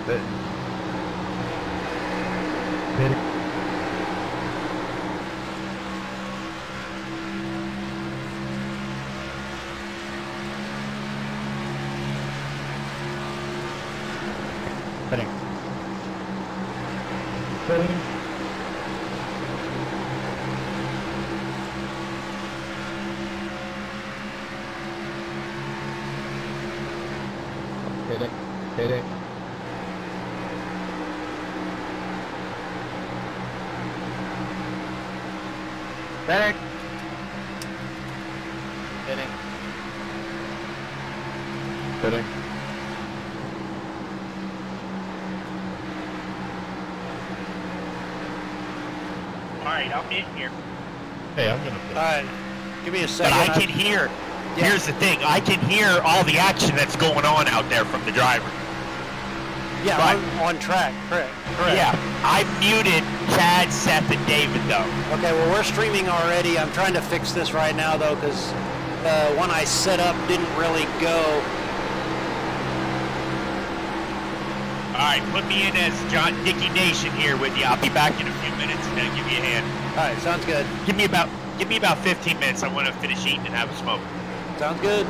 Fitting. Hit it. Fitting. Fitting. Fitting. Alright, I'm in here. Hey, I'm gonna fit. Alright, give me a second. But I can hear, here's the thing, I can hear all the action that's going on out there from the driver. Yeah, Right. on track, correct. Yeah, I muted Chad, Seth, and David though. Okay, well we're streaming already. I'm trying to fix this right now though, because the one I set up didn't really go. Alright, put me in as John Dickey Nation here with you. I'll be back in a few minutes and then give you a hand. Alright, sounds good. Give me about 15 minutes. I want to finish eating and have a smoke. Sounds good.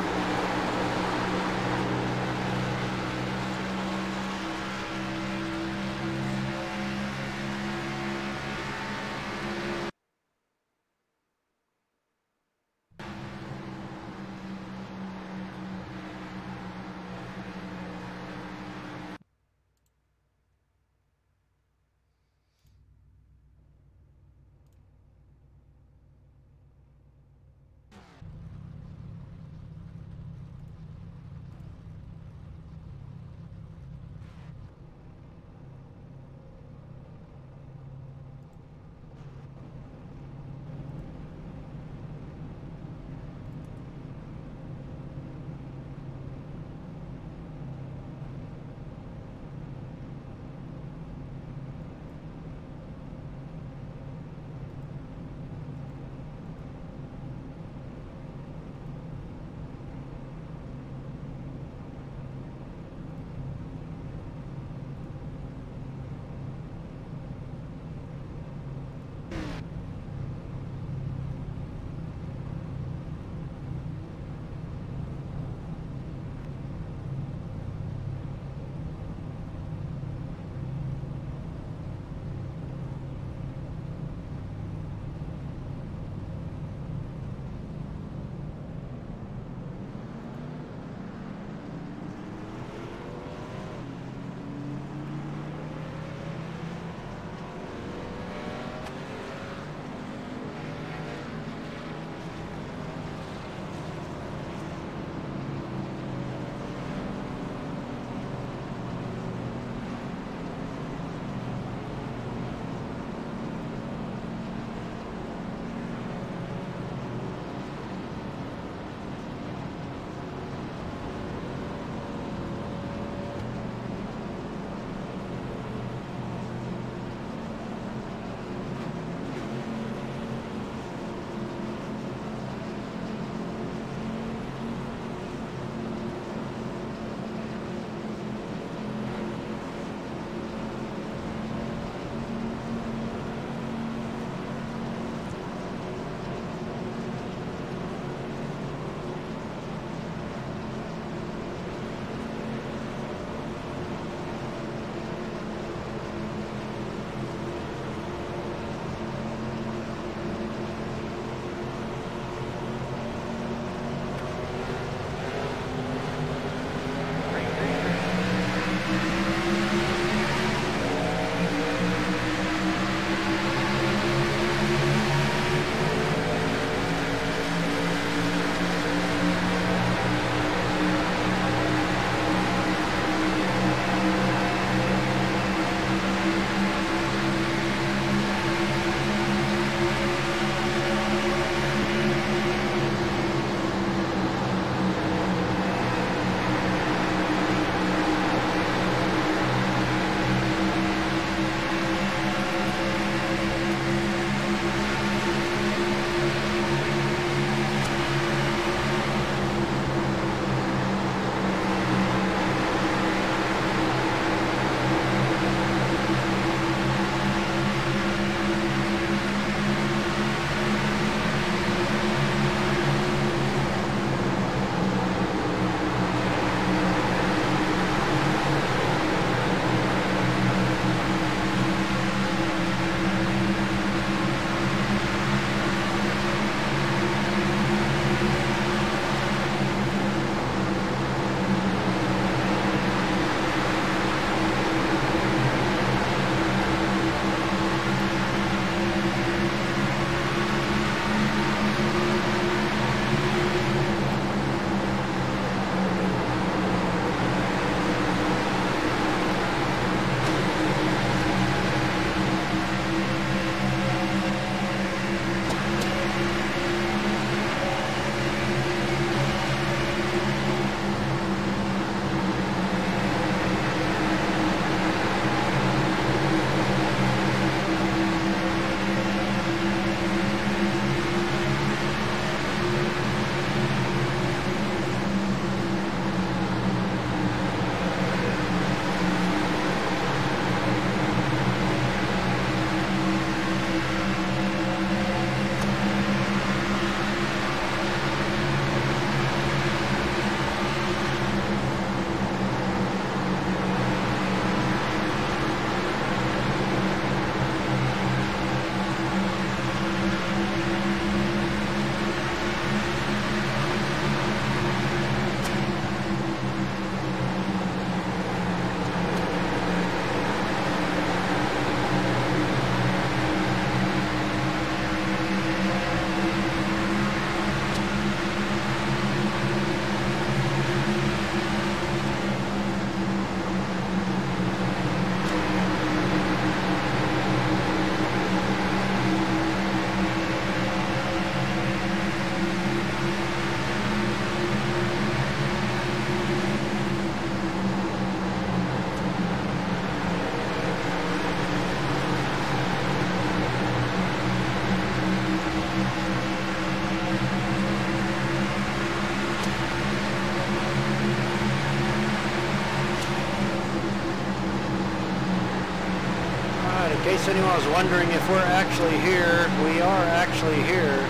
case anyone was wondering if we're actually here, we are actually here.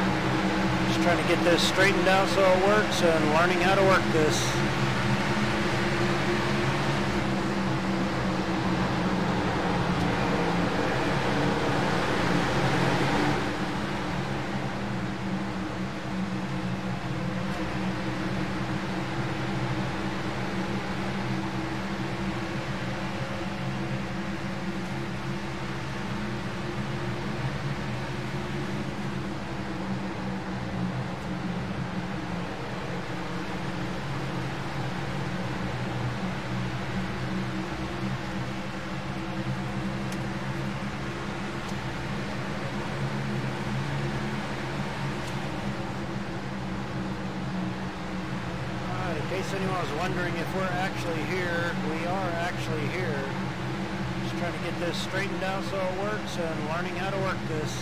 Just trying to get this straightened out so it works and learning how to work this. In case anyone was wondering if we're actually here, we are actually here. Just trying to get this straightened out so it works and learning how to work this.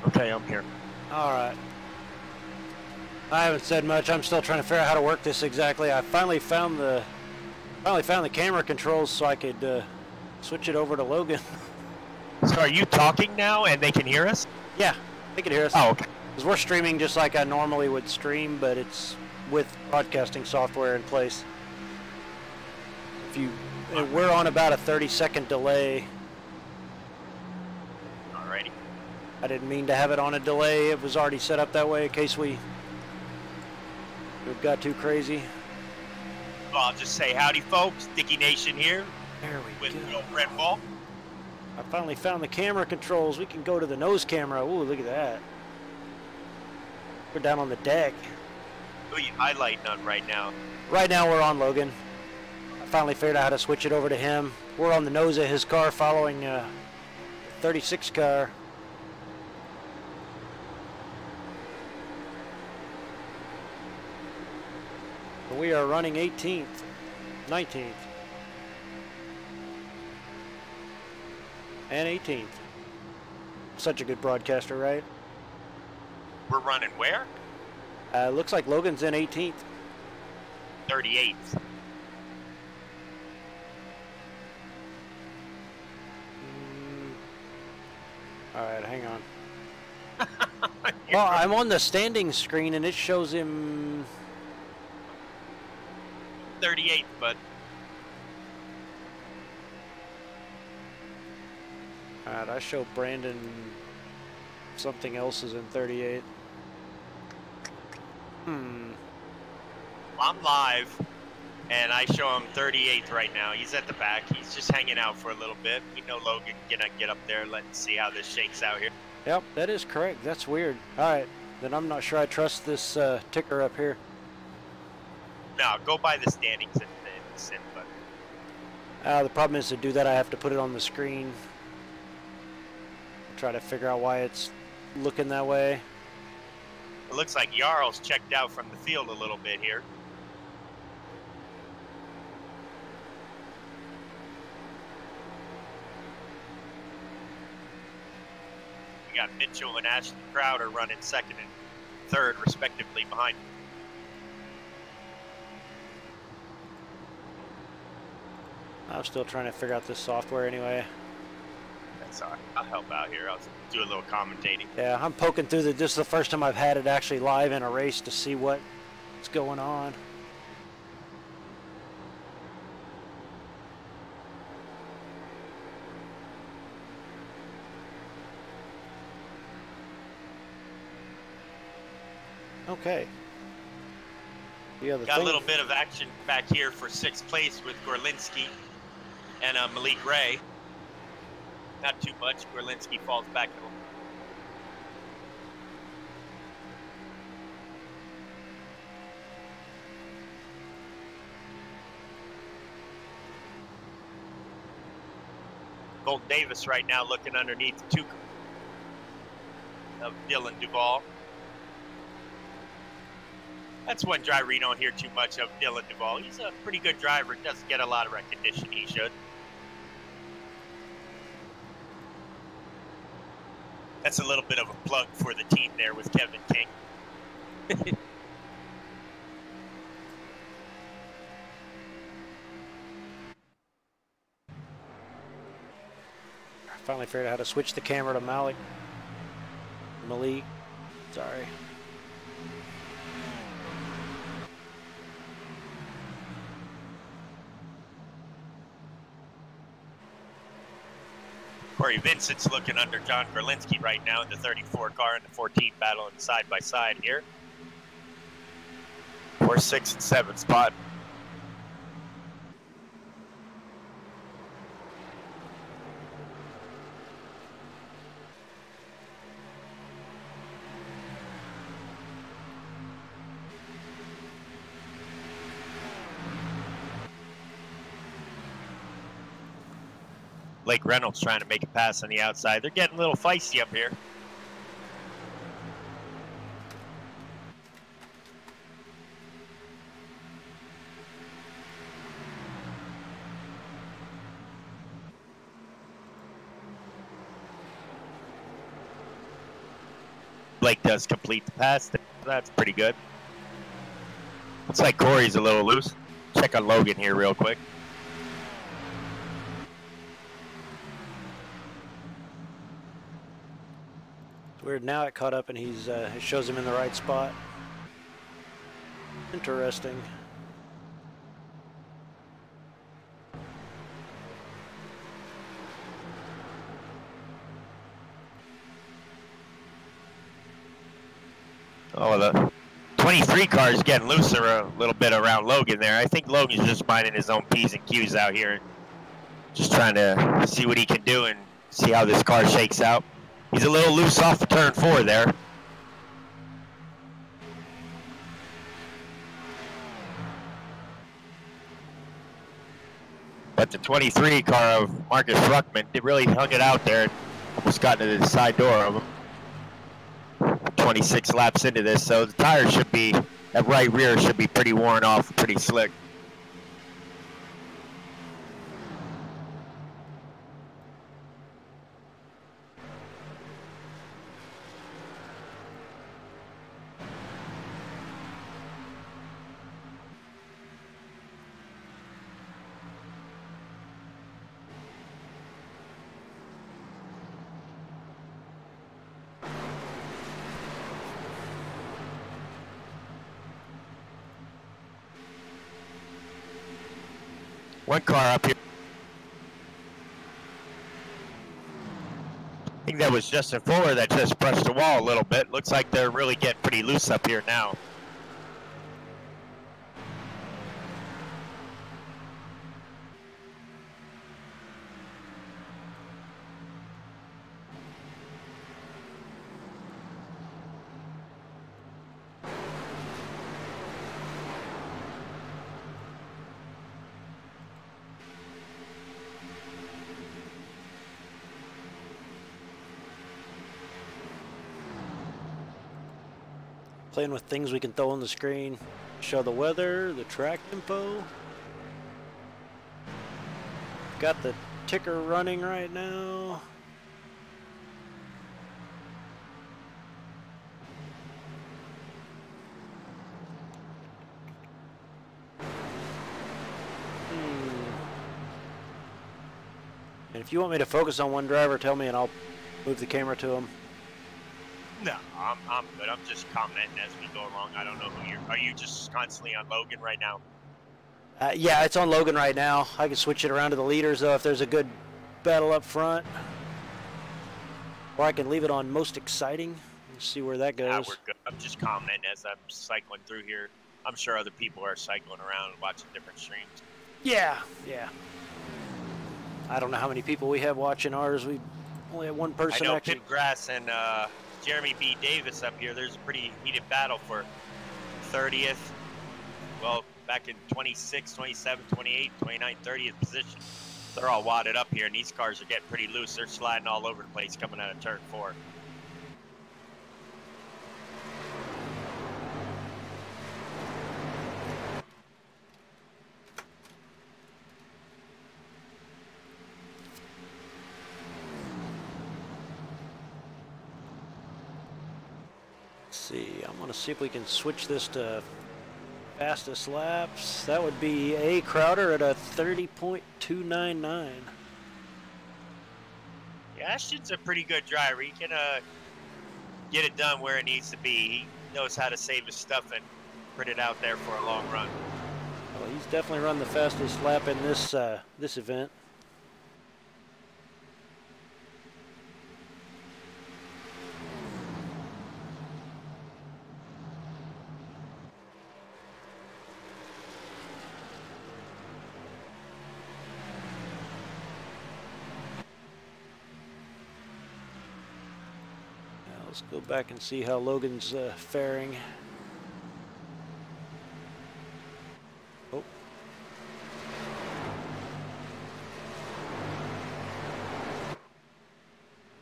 Okay, I'm here. All right. I haven't said much. I'm still trying to figure out how to work this exactly. I finally found the camera controls so I could switch it over to Logan. So are you talking now and they can hear us? Yeah, they can hear us. Oh, okay. Because we're streaming just like I normally would stream, but it's with broadcasting software in place. We're on about a 30-second delay. Alrighty. I didn't mean to have it on a delay. It was already set up that way in case we got too crazy. I'll just say howdy, folks. Dicky Nation here There we with go. Will Red Bull. I finally found the camera controls. We can go to the nose camera. Ooh, look at that. We're down on the deck. Who are you highlighting on right now? Right now we're on Logan. I finally figured out how to switch it over to him. We're on the nose of his car following the 36 car. We are running 18th, 19th, and 18th. Such a good broadcaster, right? We're running where? Looks like Logan's in 18th. 38th. All right, hang on. Well, I'm on the standing screen and it shows him 38th, but all right, I show Brandon something else is in 38. I'm live, and I show him 38th right now. He's at the back. He's just hanging out for a little bit. We know Logan gonna get up there. Let's see how this shakes out here. Yep, that is correct. That's weird. All right, then I'm not sure I trust this ticker up here. No, go by the standings and the sim button. The problem is to do that, I have to put it on the screen. Try to figure out why it's looking that way. It looks like Jarl's checked out from the field a little bit here. We got Mitchell and Ashton Crowder running second and third, respectively, behind. I'm still trying to figure out this software anyway. That's all right. I'll help out here. I'll do a little commentating. Yeah, I'm poking through this is the first time I've had it actually live in a race to see what's going on. Okay. Yeah, Got a little bit of action back here for 6th place with Gorlinski and Malik Ray. Not too much. Gorlinski falls back a little. Colton Davis right now looking underneath two of Dylan Duvall. That's one driver you don't hear too much of, Dylan Duvall. He's a pretty good driver. Doesn't get a lot of recognition. He should. That's a little bit of a plug for the team there with Kevin King. I finally figured out how to switch the camera to Malik. Malik. Sorry. Corey Vincent's looking under John Gorlinski right now in the 34 car and the 14 battling side by side here. 4th, 6th, and 7th spot. Blake Reynolds trying to make a pass on the outside. They're getting a little feisty up here. Blake does complete the pass. That's pretty good. Looks like Corey's a little loose. Check on Logan here real quick. Weird, now it caught up and he's it shows him in the right spot. Interesting. Oh, the 23 car is getting looser a little bit around Logan there. I think Logan's just minding his own P's and Q's out here. Just trying to see what he can do and see how this car shakes out. He's a little loose off of turn 4 there. But the 23 car of Marcus Ruckman, it really hung it out there. Almost got into the side door of him. 26 laps into this, so the tires should be, that right rear should be pretty worn off, pretty slick. One car up here. I think that was Justin Fuller that just brushed the wall a little bit. Looks like they're really getting pretty loose up here now. Playing with things we can throw on the screen. Show the weather, the track info. Got the ticker running right now. And if you want me to focus on one driver, tell me and I'll move the camera to him. No, I'm good. I'm just commenting as we go along. I don't know who you're. Are you just constantly on Logan right now? Yeah, it's on Logan right now. I can switch it around to the leaders though if there's a good battle up front. Or I can leave it on most exciting and see where that goes. Yeah, we're good. I'm just commenting as I'm cycling through here. I'm sure other people are cycling around and watching different streams. Yeah, yeah. I don't know how many people we have watching ours. We only have one person I know actually. Pip Grass and Jeremy B. Davis up here. There's a pretty heated battle for 30th. Well, back in 26, 27, 28, 29, 30th position. They're all wadded up here, and these cars are getting pretty loose. They're sliding all over the place coming out of turn 4. See, I'm going to see if we can switch this to fastest laps. That would be A. Crowder at a 30.299. Yeah, Ashton's a pretty good driver. He can get it done where it needs to be. He knows how to save his stuff and put it out there for a long run. Well, he's definitely run the fastest lap in this this event. Let's go back and see how Logan's faring. Oh.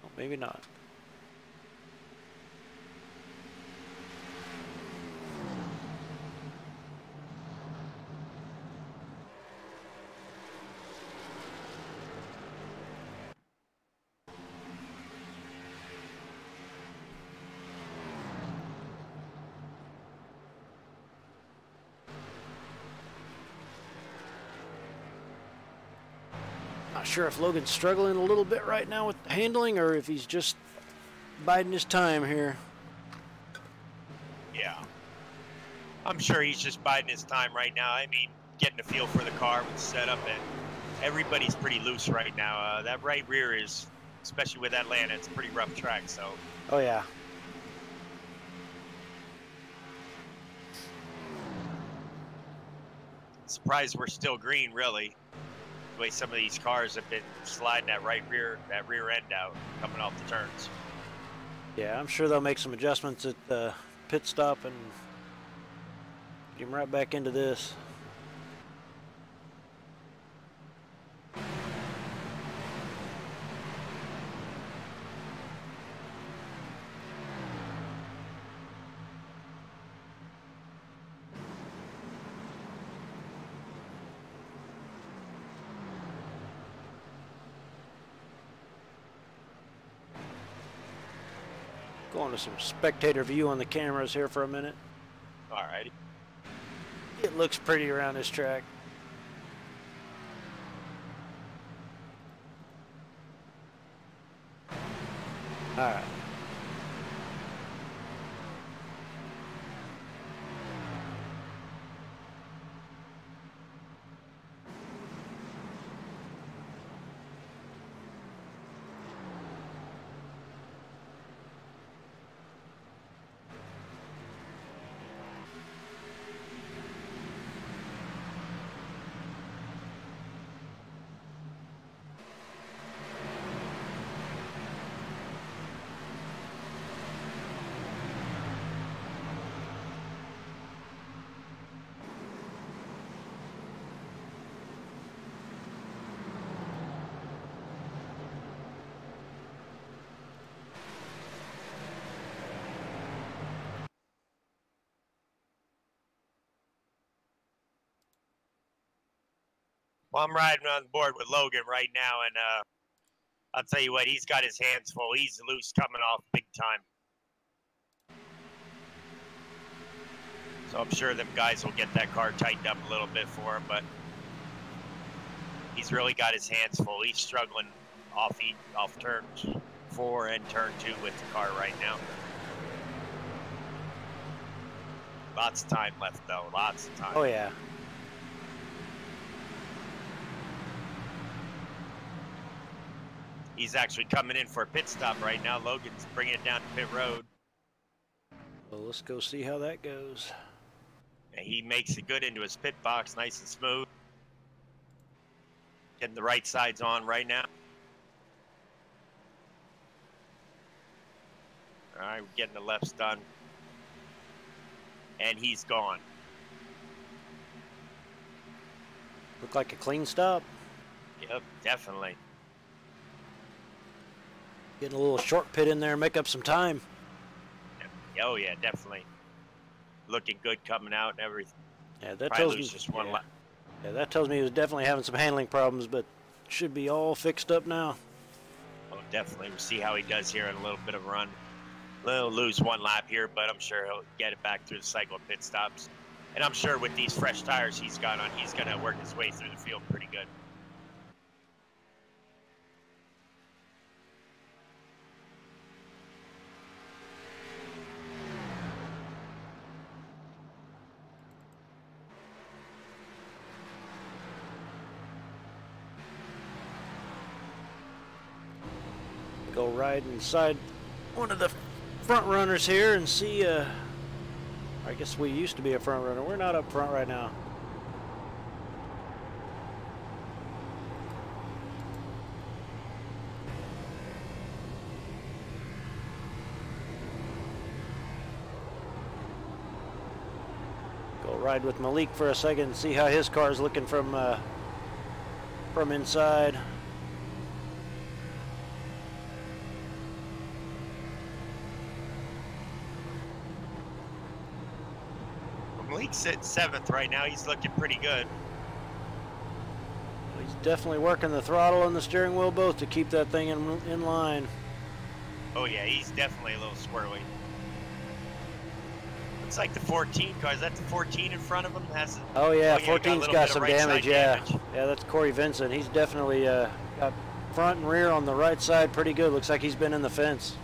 Oh, maybe not. Not sure if Logan's struggling a little bit right now with handling or if he's just biding his time here. Yeah. I'm sure he's just biding his time right now. I mean, getting a feel for the car with the setup, and everybody's pretty loose right now. That right rear is, especially with Atlanta, it's a pretty rough track, so. Oh, yeah. Surprised we're still green, really. The way some of these cars have been sliding that rear end out, coming off the turns. Yeah, I'm sure they'll make some adjustments at the pit stop and get him right back into this. Going to some spectator view on the cameras here for a minute. Alrighty. It looks pretty around this track. All right. Well, I'm riding on board with Logan right now, and I'll tell you what, he's got his hands full. He's loose coming off big time. So I'm sure them guys will get that car tightened up a little bit for him, but he's really got his hands full. He's struggling off turn 4 and turn 2 with the car right now. Lots of time left, though. Lots of time. Oh, yeah. He's actually coming in for a pit stop right now. Logan's bringing it down to pit road. Well, let's go see how that goes. And he makes it good into his pit box, nice and smooth. Getting the right sides on right now. All right, we're getting the lefts done. And he's gone. Look like a clean stop. Yep, definitely. Getting a little short pit in there, make up some time. Oh yeah, definitely. Looking good coming out and everything. Yeah, that Probably tells me. lose just one lap. Yeah, that tells me he was definitely having some handling problems, but should be all fixed up now. Oh, definitely. We'll see how he does here in a little bit of a run. He'll lose one lap here, but I'm sure he'll get it back through the cycle of pit stops. And I'm sure with these fresh tires he's got on, he's going to work his way through the field pretty good. Go ride inside one of the front runners here and see, I guess we used to be a front runner. We're not up front right now. Go ride with Malik for a second and see how his car's looking from inside. Malik's at 7th right now. He's looking pretty good. He's definitely working the throttle and the steering wheel both to keep that thing in line. Oh yeah, he's definitely a little squirrely. Looks like the 14 car. Is that the 14 in front of him? Oh yeah, 14's got some damage, yeah. Yeah, that's Corey Vincent. He's definitely got front and rear on the right side pretty good. Looks like he's been in the fence.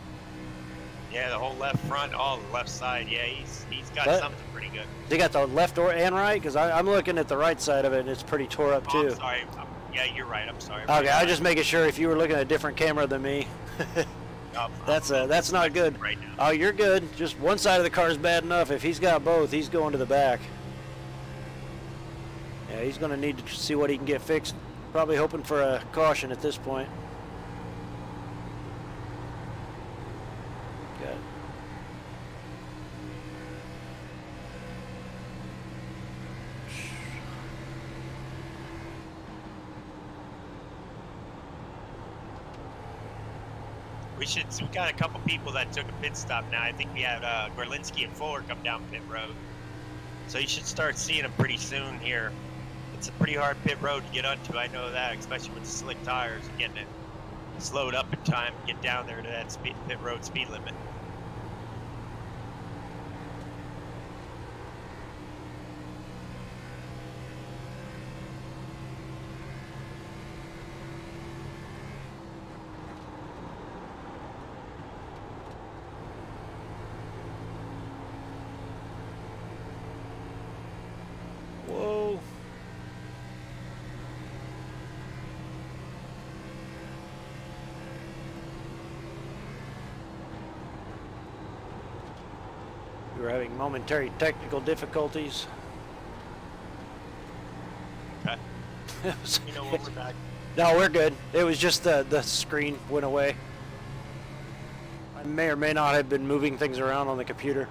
Yeah, the whole left front, all the left side. Yeah, he's got something pretty good. He got the left and right? Because I'm looking at the right side of it, and it's pretty tore up too. I'm sorry. Yeah, you're right. I'm sorry. Okay, I was just making sure if you were looking at a different camera than me. That's not good. Right now. Oh, you're good. Just one side of the car is bad enough. If he's got both, he's going to the back. Yeah, he's going to need to see what he can get fixed. Probably hoping for a caution at this point. Got We got a couple people that took a pit stop now. I think we had Gorlinski and Fuller come down pit road. So you should start seeing them pretty soon here. It's a pretty hard pit road to get onto, I know that, especially with the slick tires and getting it slowed up in time to get down there to that pit road speed limit. Whoa. We were having momentary technical difficulties. Okay. You know what, we're back. No, we're good. It was just the screen went away. I may or may not have been moving things around on the computer.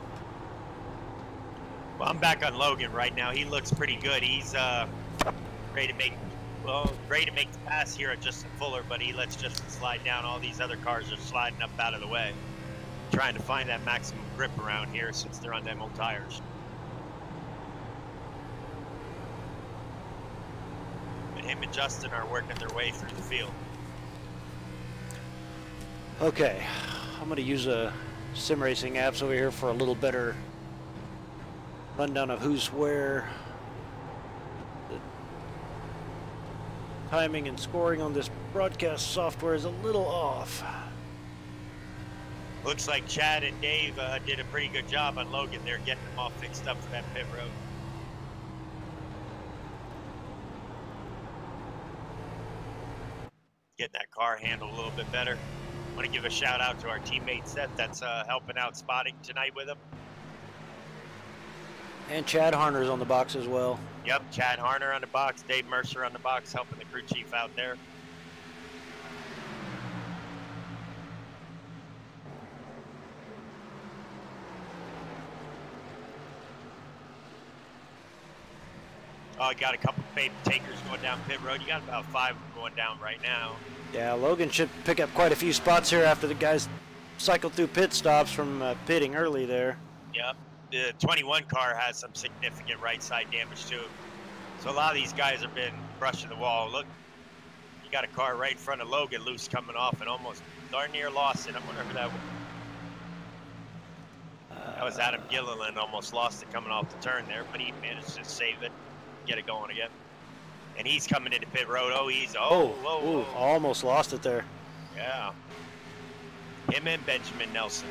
Well, I'm back on Logan right now. He looks pretty good. He's ready to make the pass here at Justin Fuller, but he lets Justin slide down. All these other cars are sliding up out of the way, trying to find that maximum grip around here since they're on them old tires. And him and Justin are working their way through the field. Okay, I'm going to use a sim racing apps over here for a little better rundown of who's where. The timing and scoring on this broadcast software is a little off. Looks like Chad and Dave did a pretty good job on Logan. They're getting them all fixed up for that pit road. Getting that car handled a little bit better. I want to give a shout out to our teammate Seth that's helping out spotting tonight with him. And Chad Harner's on the box as well. Yep, Chad Harner on the box, Dave Mercer on the box, helping the crew chief out there. Oh, I got a couple of takers going down pit road. You got about 5 of them going down right now. Yeah, Logan should pick up quite a few spots here after the guys cycled through pit stops from pitting early there. Yep. The 21 car has some significant right side damage too. So a lot of these guys have been brushing the wall. Look, you got a car right in front of Logan loose coming off and almost darn near lost it. I wonder who that was. That was Adam Gilliland, almost lost it coming off the turn there, but he managed to save it, get it going again. And he's coming into pit road. Oh, he's, whoa. Almost lost it there. Yeah. Him and Benjamin Nelson.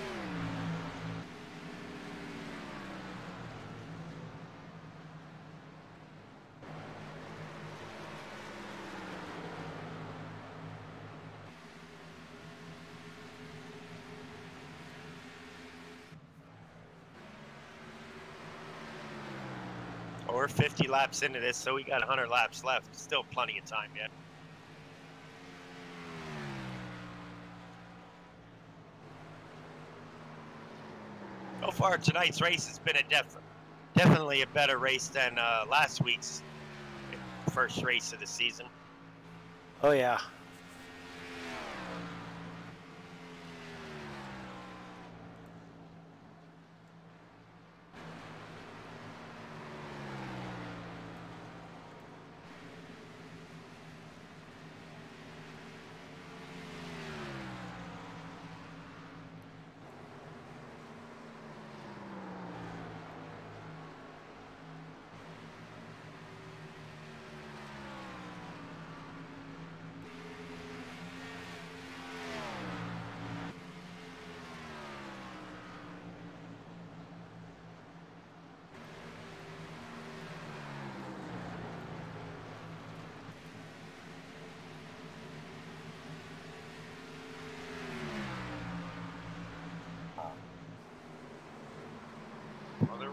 We're 50 laps into this, so we got 100 laps left. Still plenty of time yet. So far, tonight's race has been definitely a better race than last week's first race of the season. Oh, yeah.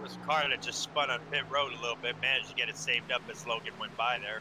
was a car that just spun on pit road a little bit, managed to get it saved up as Logan went by there.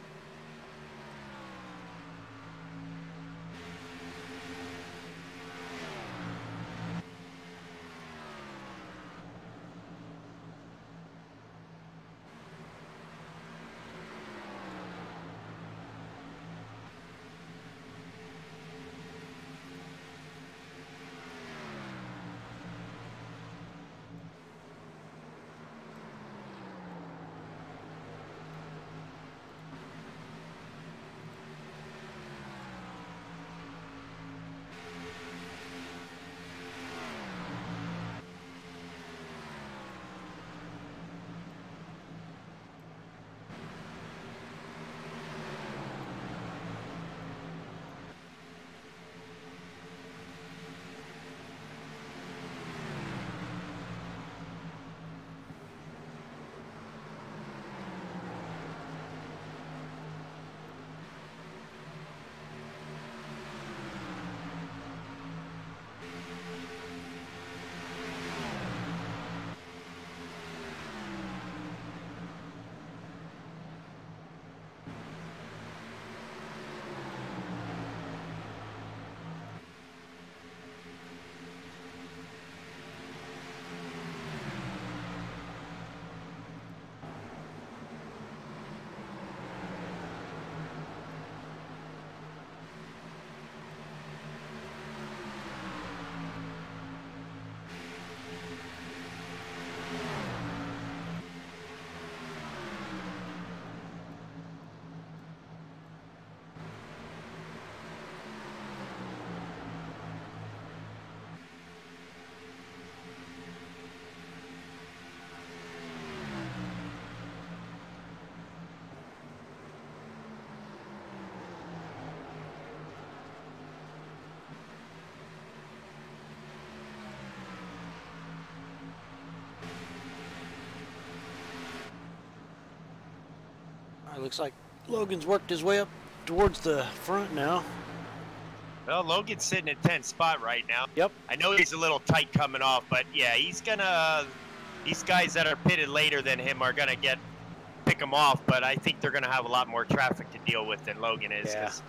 It looks like Logan's worked his way up towards the front now. Well, Logan's sitting in 10th spot right now. Yep. I know he's a little tight coming off, but yeah, he's gonna. These guys that are pitted later than him are gonna pick him off, but I think they're gonna have a lot more traffic to deal with than Logan is. Yeah. 'Cause,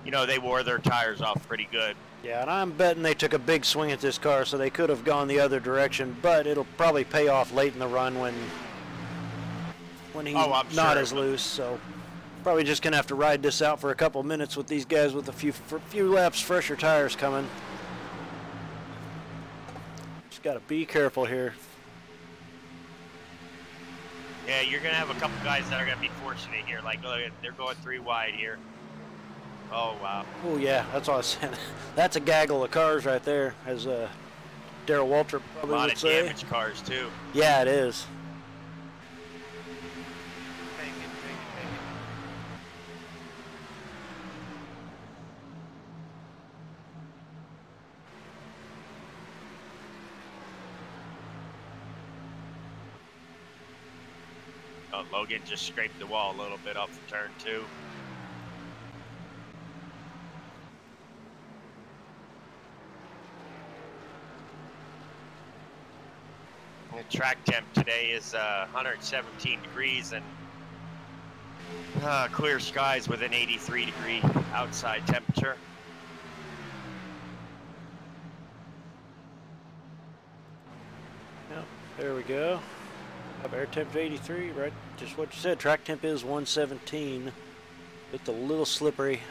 you know, they wore their tires off pretty good. Yeah, and I'm betting they took a big swing at this car, so they could have gone the other direction, but it'll probably pay off late in the run when he's I'm not sure as loose. So probably just gonna have to ride this out for a couple minutes with these guys with a few laps fresher tires coming. Just gotta be careful here. Yeah, you're gonna have a couple guys that are gonna be fortunate here. Like, look, they're going 3 wide here. Oh wow. Oh yeah, that's what I was saying. That's a gaggle of cars right there, as Darrell Waltrip A probably lot would of say. damaged cars too. Yeah, it is. Oh, Logan just scraped the wall a little bit off the turn 2. The track temp today is 117 degrees and clear skies with an 83-degree outside temperature. Yep, there we go. Air temp 83, right? Just what you said. Track temp is 117. Looked a little slippery.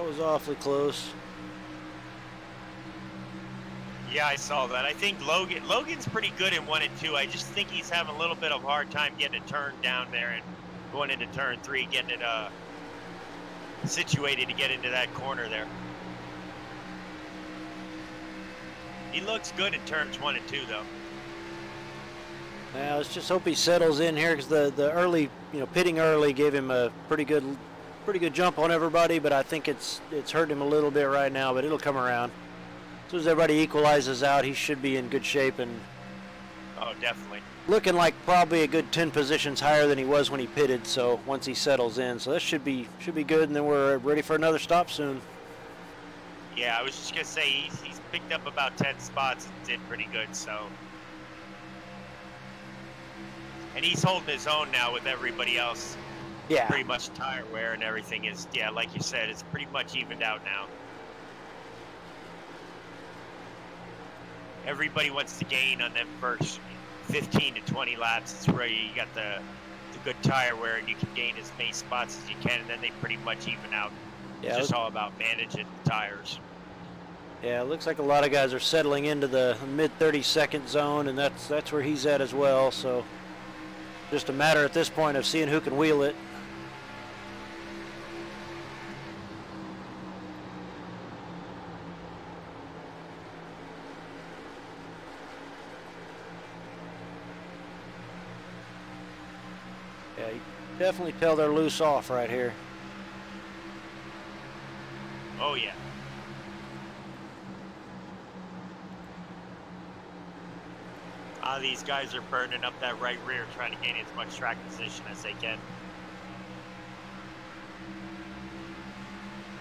was awfully close. Yeah, I saw that. I think Logan's pretty good in 1 and 2. I just think he's having a little bit of a hard time getting a turn down there and going into turn 3, getting it situated to get into that corner there. He looks good in turns 1 and 2, though. Yeah, let's just hope he settles in here, because the early, pitting early gave him a pretty good jump on everybody, but I think it's hurting him a little bit right now, but it'll come around. As soon as everybody equalizes out, he should be in good shape, and oh, definitely looking like probably a good 10 positions higher than he was when he pitted. So once he settles in, so that should be good, and then we're ready for another stop soon. Yeah, I was just gonna say he's picked up about 10 spots and did pretty good. So, and he's holding his own now with everybody else. Yeah, pretty much tire wear and everything is, yeah, like you said, it's pretty much evened out now. Everybody wants to gain on them first 15 to 20 laps. It's where you got the good tire wear and you can gain as many spots as you can, and then they pretty much even out. Yeah, it's just all about managing the tires. Yeah, it looks like a lot of guys are settling into the mid 30-second zone, and that's where he's at as well. So just a matter at this point of seeing who can wheel it. Yeah, you can definitely tell they're loose off right here. Oh, yeah. These guys are burning up that right rear, trying to gain as much track position as they can.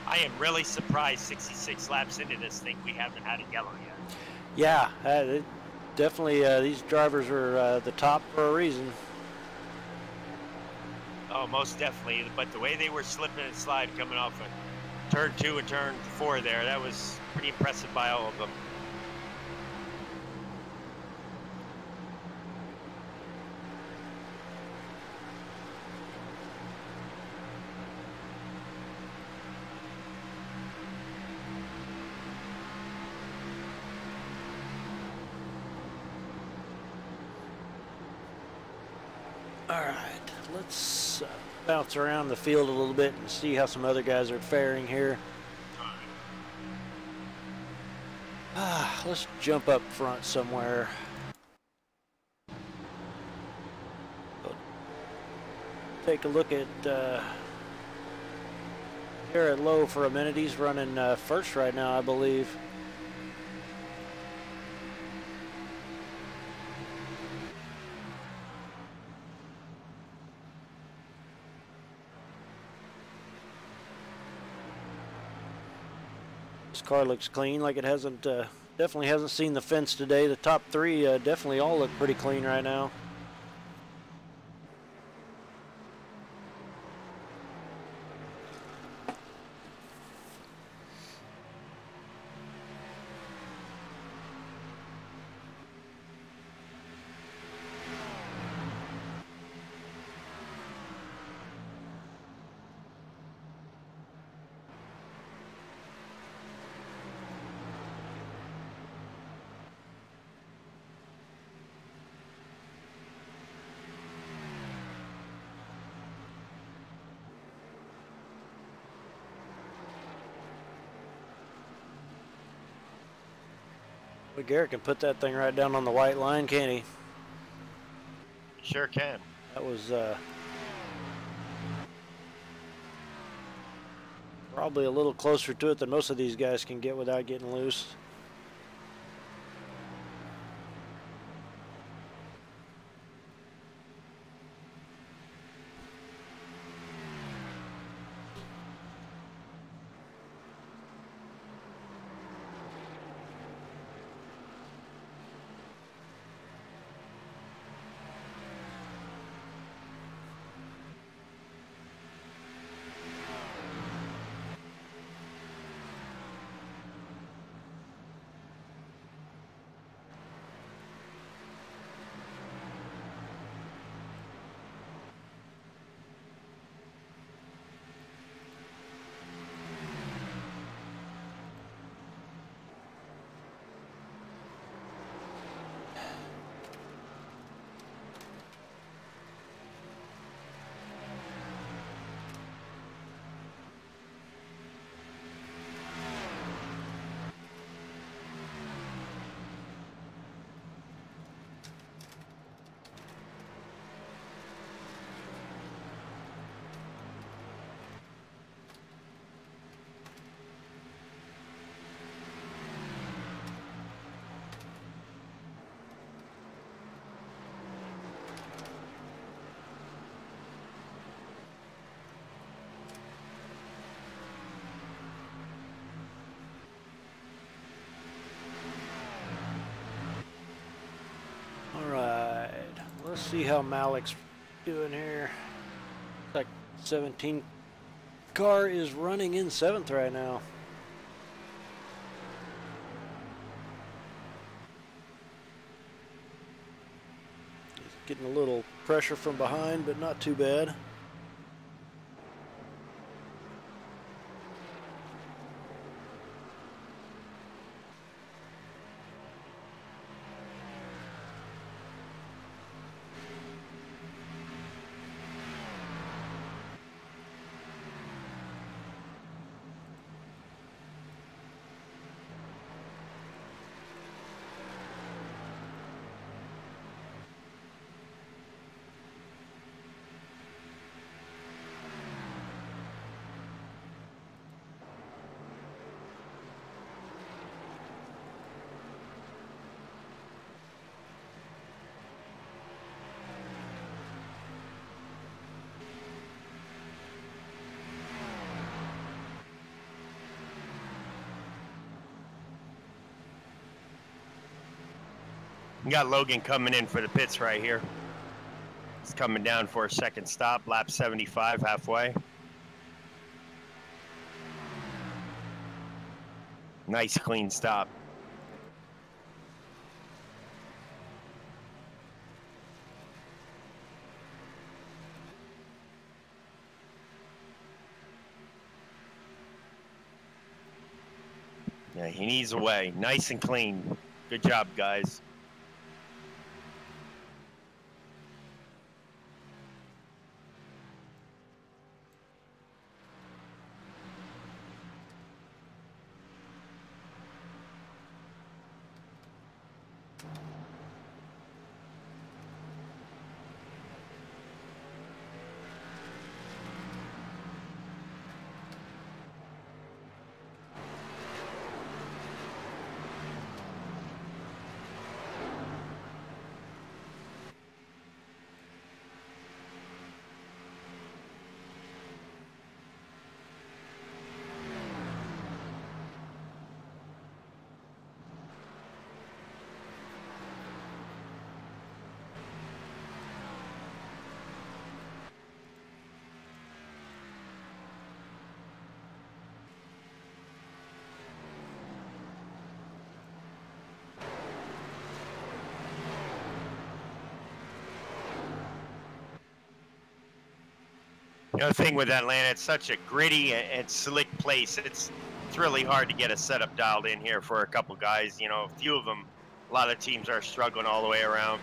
I am really surprised 66 laps into this thing we haven't had a yellow yet. Yeah, definitely these drivers are the top for a reason. Oh, most definitely. But the way they were slipping and slide coming off of turn 2 and turn 4 there, that was pretty impressive by all of them. All right, let's bounce around the field a little bit and see how some other guys are faring here. Let's jump up front somewhere. Take a look at Garrett Lowe for a minute. He's running first right now, I believe. This car looks clean, like it hasn't, definitely hasn't seen the fence today. The top three definitely all look pretty clean right now. Well, Garrett can put that thing right down on the white line, can't he? Sure can. That was probably a little closer to it than most of these guys can get without getting loose. see how Malik's doing here. Like 17 car is running in 7th right now. He's getting a little pressure from behind, but not too bad. You got Logan coming in for the pits right here. He's coming down for a second stop, lap 75, halfway. Nice clean stop. Yeah, he needs away. Nice and clean. Good job, guys. The other thing with Atlanta, it's such a gritty and slick place. It's really hard to get a setup dialed in here for a couple guys. You know, a few of them, a lot of teams are struggling all the way around.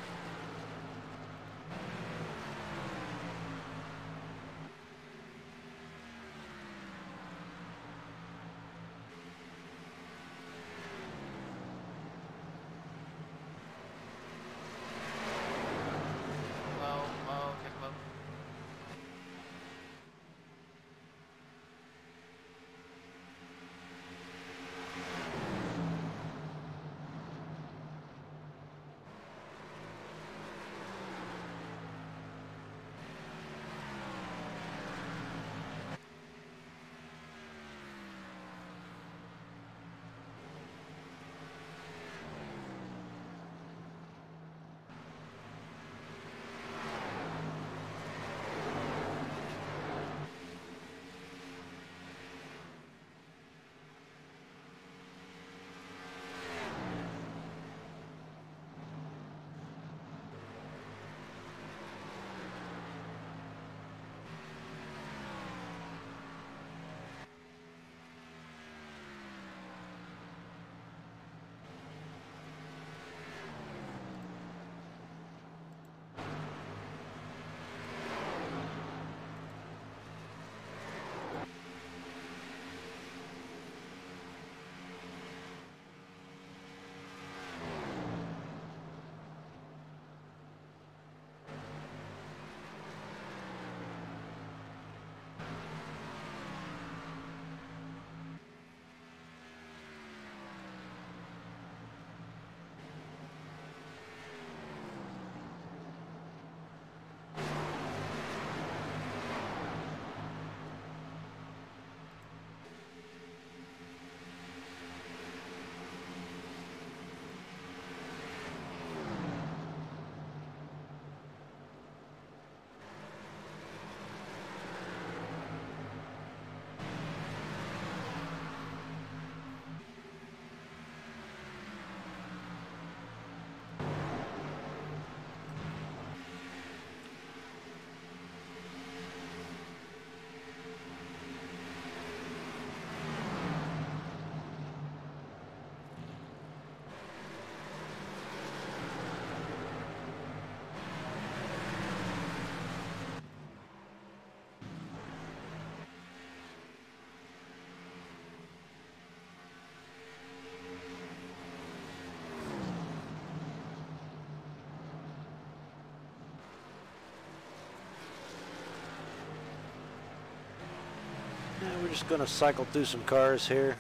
We're just going to cycle through some cars here.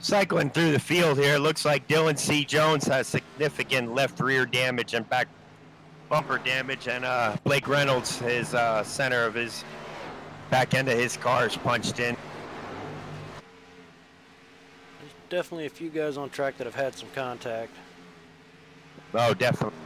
Cycling through the field here, it looks like Dylan C. Jones has significant left rear damage and back bumper damage, and Blake Reynolds, his center of his back end of his car is punched in. There's definitely a few guys on track that have had some contact. Oh, definitely.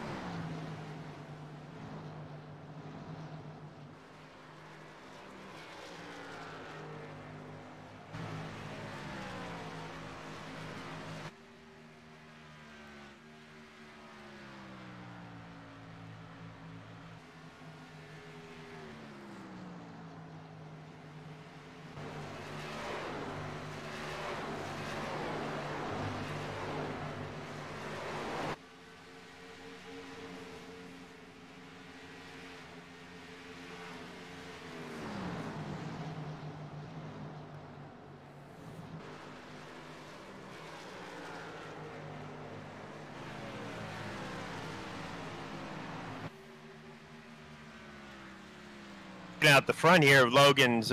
Out the front here of Logan's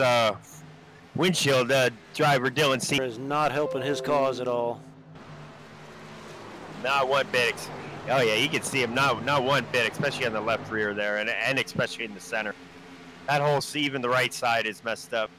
windshield, driver Dylan C. Is not helping his cause at all. Not one bit. Oh yeah, you can see him. Not one bit, especially on the left rear there, and especially in the center. That whole even the right side is messed up.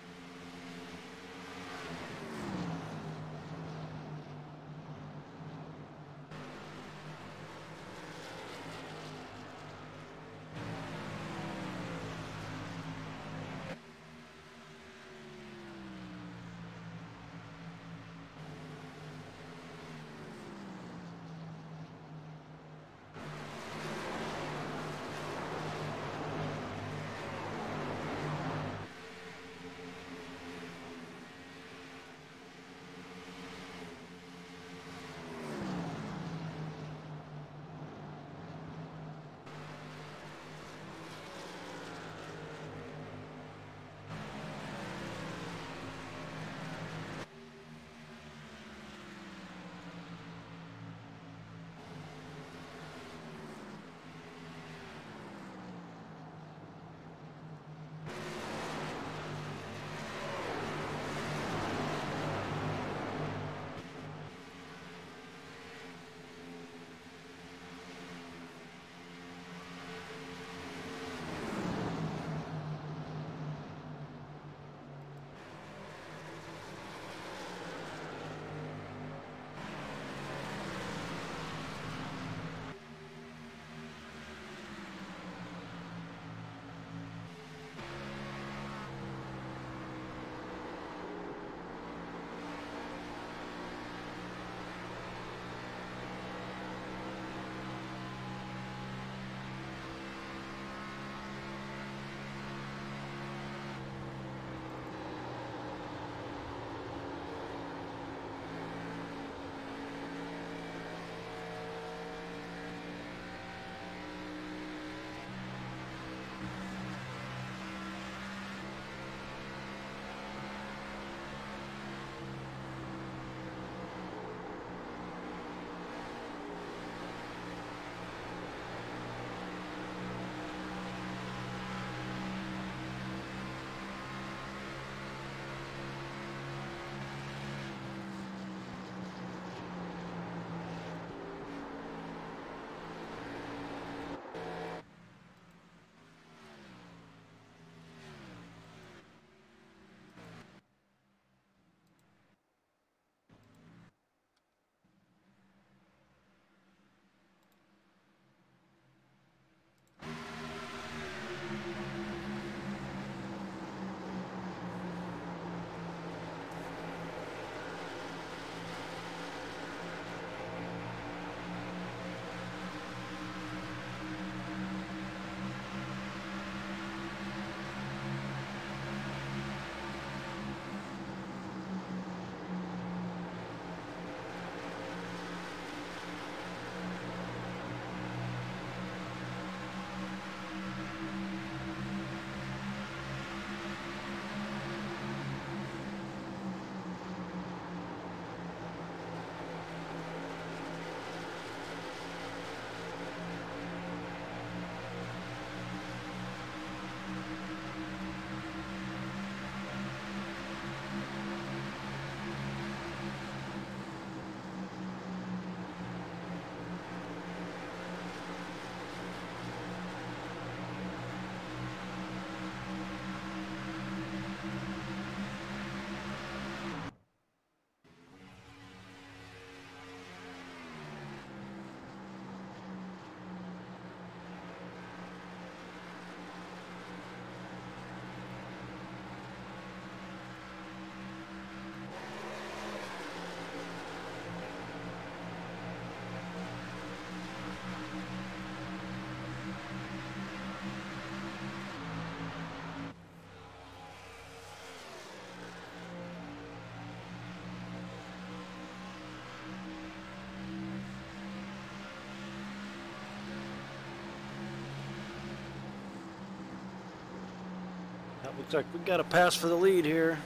Looks like we got a pass for the lead here.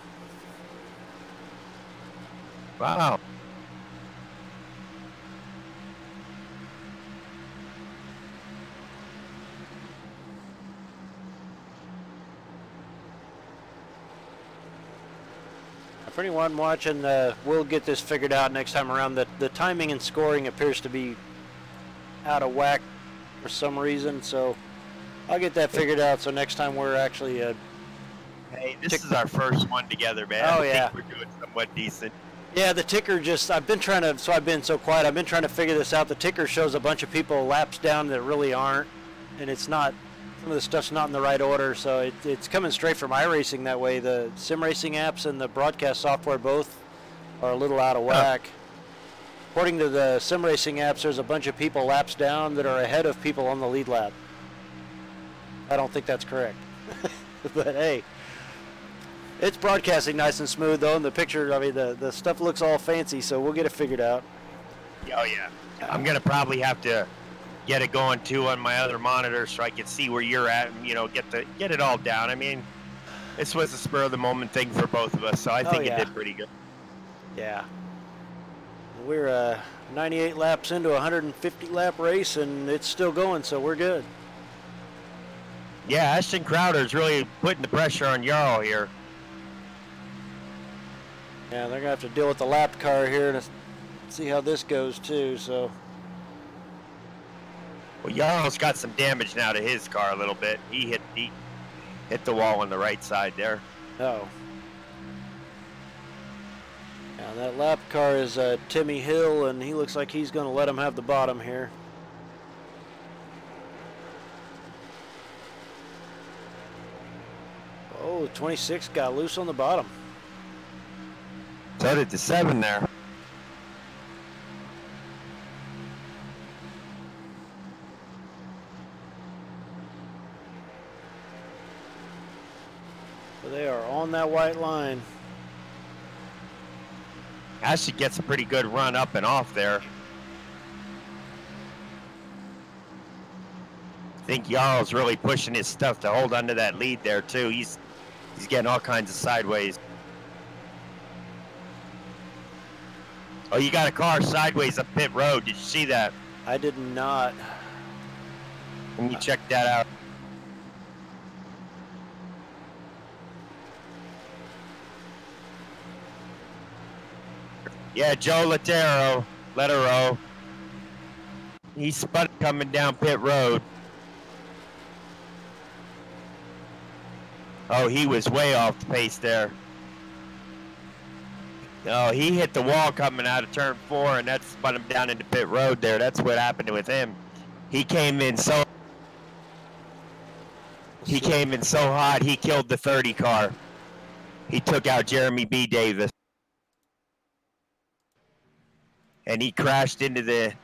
Wow. For anyone watching, we'll get this figured out next time around. The timing and scoring appears to be out of whack for some reason, so I'll get that figured out. So next time we're actually hey, this is our first one together, man. Oh, I yeah. think we're doing somewhat decent. Yeah, the ticker just, I've been so quiet. I've been trying to figure this out. The ticker shows a bunch of people laps down that really aren't, and it's not, some of the stuff's not in the right order, so it's coming straight from iRacing that way. The sim racing apps and the broadcast software both are a little out of whack. According to the sim racing apps, there's a bunch of people laps down that are ahead of people on the lead lap. I don't think that's correct. But hey, it's broadcasting nice and smooth though, and the picture, I mean, the stuff looks all fancy, so we'll get it figured out. Oh yeah. I'm gonna probably have to get it going too on my other monitor so I can see where you're at and, you know, get it all down. I mean, this was a spur of the moment thing for both of us, so I think it did pretty good. Yeah. We're 98 laps into a 150 lap race, and it's still going, so we're good. Yeah, Ashton Crowder's really putting the pressure on Jarl here. Yeah, they're gonna have to deal with the lap car here to see how this goes too. So. Well, Jarl's got some damage now to his car a little bit. He hit the wall on the right side there. Oh. Now that lap car is Timmy Hill, and he looks like he's going to let him have the bottom here. Oh, the 26 got loose on the bottom. So did the 7 there. So they are on that white line. Ashley gets a pretty good run up and off there. I think Jarl's really pushing his stuff to hold onto that lead there too. He's getting all kinds of sideways. Oh, you got a car sideways up pit road. Did you see that? I did not. Let me check that out. Yeah, Joe Letero. He spun coming down pit road. Oh, he was way off the pace there. Oh, he hit the wall coming out of turn 4, and that spun him down into pit road there. That's what happened with him. He came in so hot, he killed the 30 car. He took out Jeremy B. Davis. And he crashed into the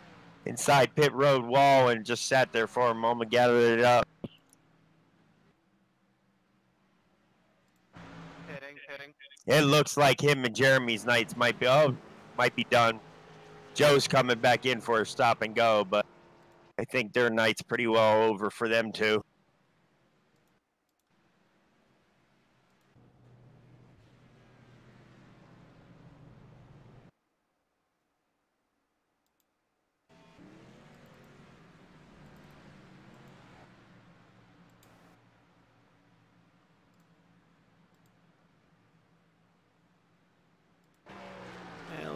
inside pit road wall and just sat there for a moment, gathered it up. Pitting. It looks like him and Jeremy's nights might be done. Joe's coming back in for a stop and go, but I think their night's pretty well over for them too.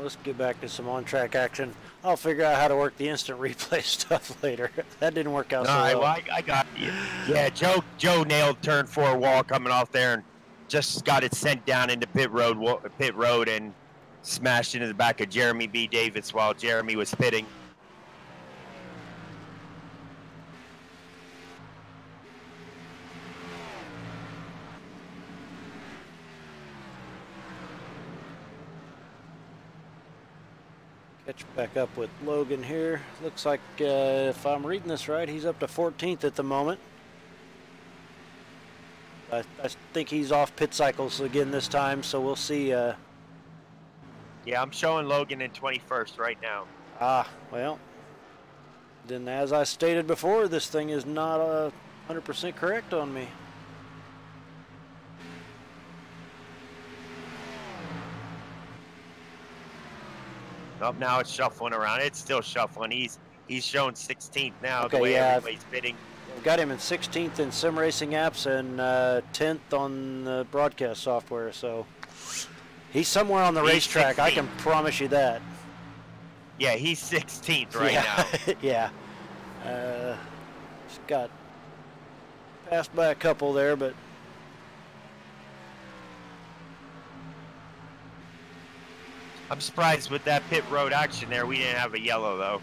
Let's get back to some on-track action. I'll figure out how to work the instant replay stuff later. That didn't work out so well. I got you. Yeah, Joe nailed turn 4 wall coming off there and just got it sent down into pit road and smashed into the back of Jeremy B. Davis while Jeremy was pitting. Catch back up with Logan here. Looks like, if I'm reading this right, he's up to 14th at the moment. I think he's off pit cycles again this time, so we'll see. Yeah, I'm showing Logan in 21st right now. Well, then as I stated before, this thing is not 100% correct on me. Oh, now it's shuffling around. It's still shuffling. He's shown 16th now. Okay, the way yeah. everybody's bidding. I've got him in 16th in sim racing apps and 10th on the broadcast software. So he's somewhere on the racetrack. 16th. I can promise you that. Yeah, he's 16th right now. Yeah. Just got passed by a couple there, but I'm surprised with that pit road action there. We didn't have a yellow though.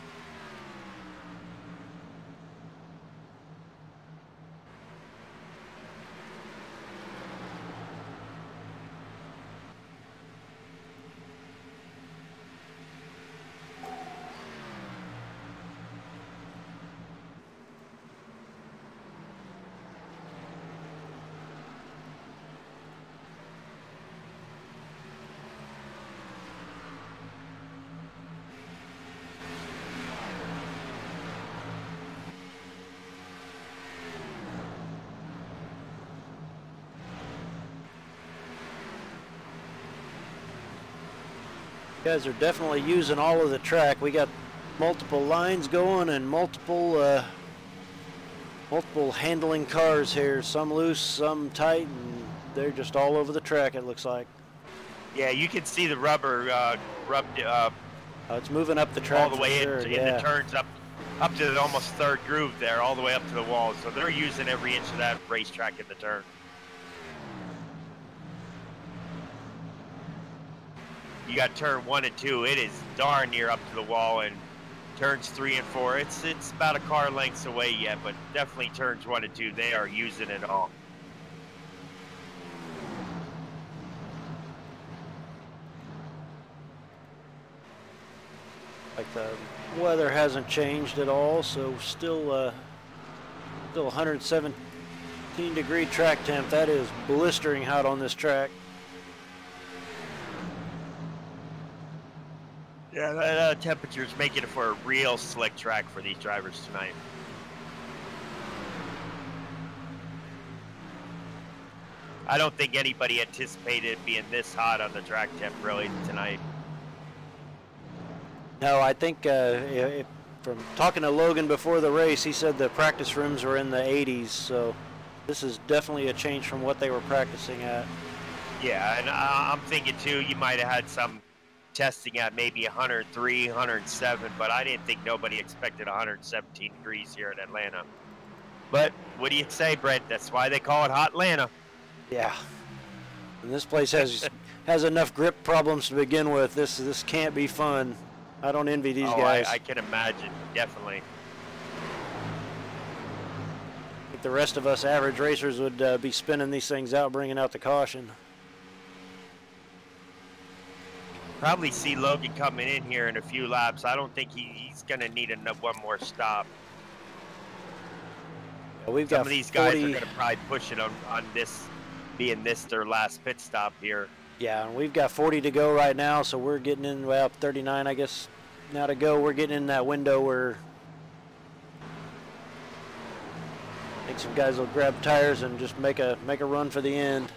guys are definitely using all of the track. We got multiple lines going and multiple handling cars here. Some loose, some tight, and they're just all over the track. It looks like. Yeah, you can see the rubber rubbed It's moving up the track all the way sure. in the turns up to the almost third groove there, all the way up to the wall. So they're using every inch of that racetrack in the turn. You got turn 1 and 2. It is darn near up to the wall, and turns 3 and 4. It's about a car lengths away yet, but definitely turns 1 and 2. They are using it all. Like the weather hasn't changed at all, so still 117-degree track temp. That is blistering hot on this track. Yeah, that temperature's making it for a real slick track for these drivers tonight. I don't think anybody anticipated it being this hot on the track temp really tonight. No, I think from talking to Logan before the race, he said the practice rooms were in the 80s, so this is definitely a change from what they were practicing at. Yeah, and I'm thinking too, you might have had some testing at maybe 103, 107, but I didn't think nobody expected 117 degrees here in Atlanta. But what do you say, Brent? That's why they call it Hot Atlanta. Yeah, and this place has enough grip problems to begin with. This can't be fun. I don't envy these guys. I can imagine, definitely. I think the rest of us average racers would be spinning these things out, bringing out the caution. Probably see Logan coming in here in a few laps. I don't think he's going to need one more stop. Yeah, we've Some got of these guys are going to probably push it on this, being this their last pit stop here. Yeah, and we've got 40 to go right now, so we're getting in, well, 39, I guess, now to go. We're getting in that window where I think some guys will grab tires and just make a run for the end.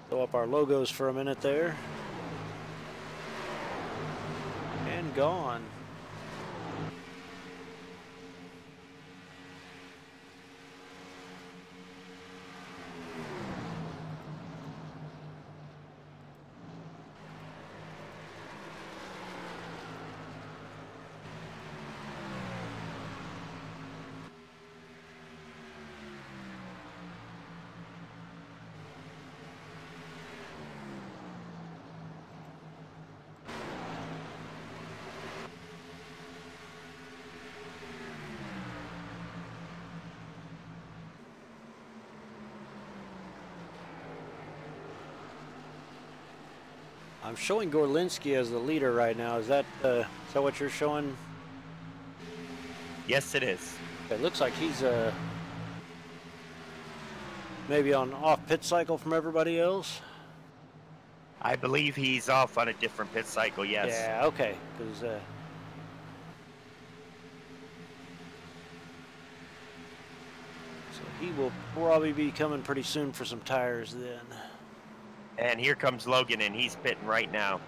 Throw up our logos for a minute there. And gone. I'm showing Gorlinski as the leader right now. Is that what you're showing? Yes, it is. It looks like he's maybe on off pit cycle from everybody else? I believe he's off on a different pit cycle, yes. Yeah, okay. Because so he will probably be coming pretty soon for some tires then. And here comes Logan, and he's pitting right now.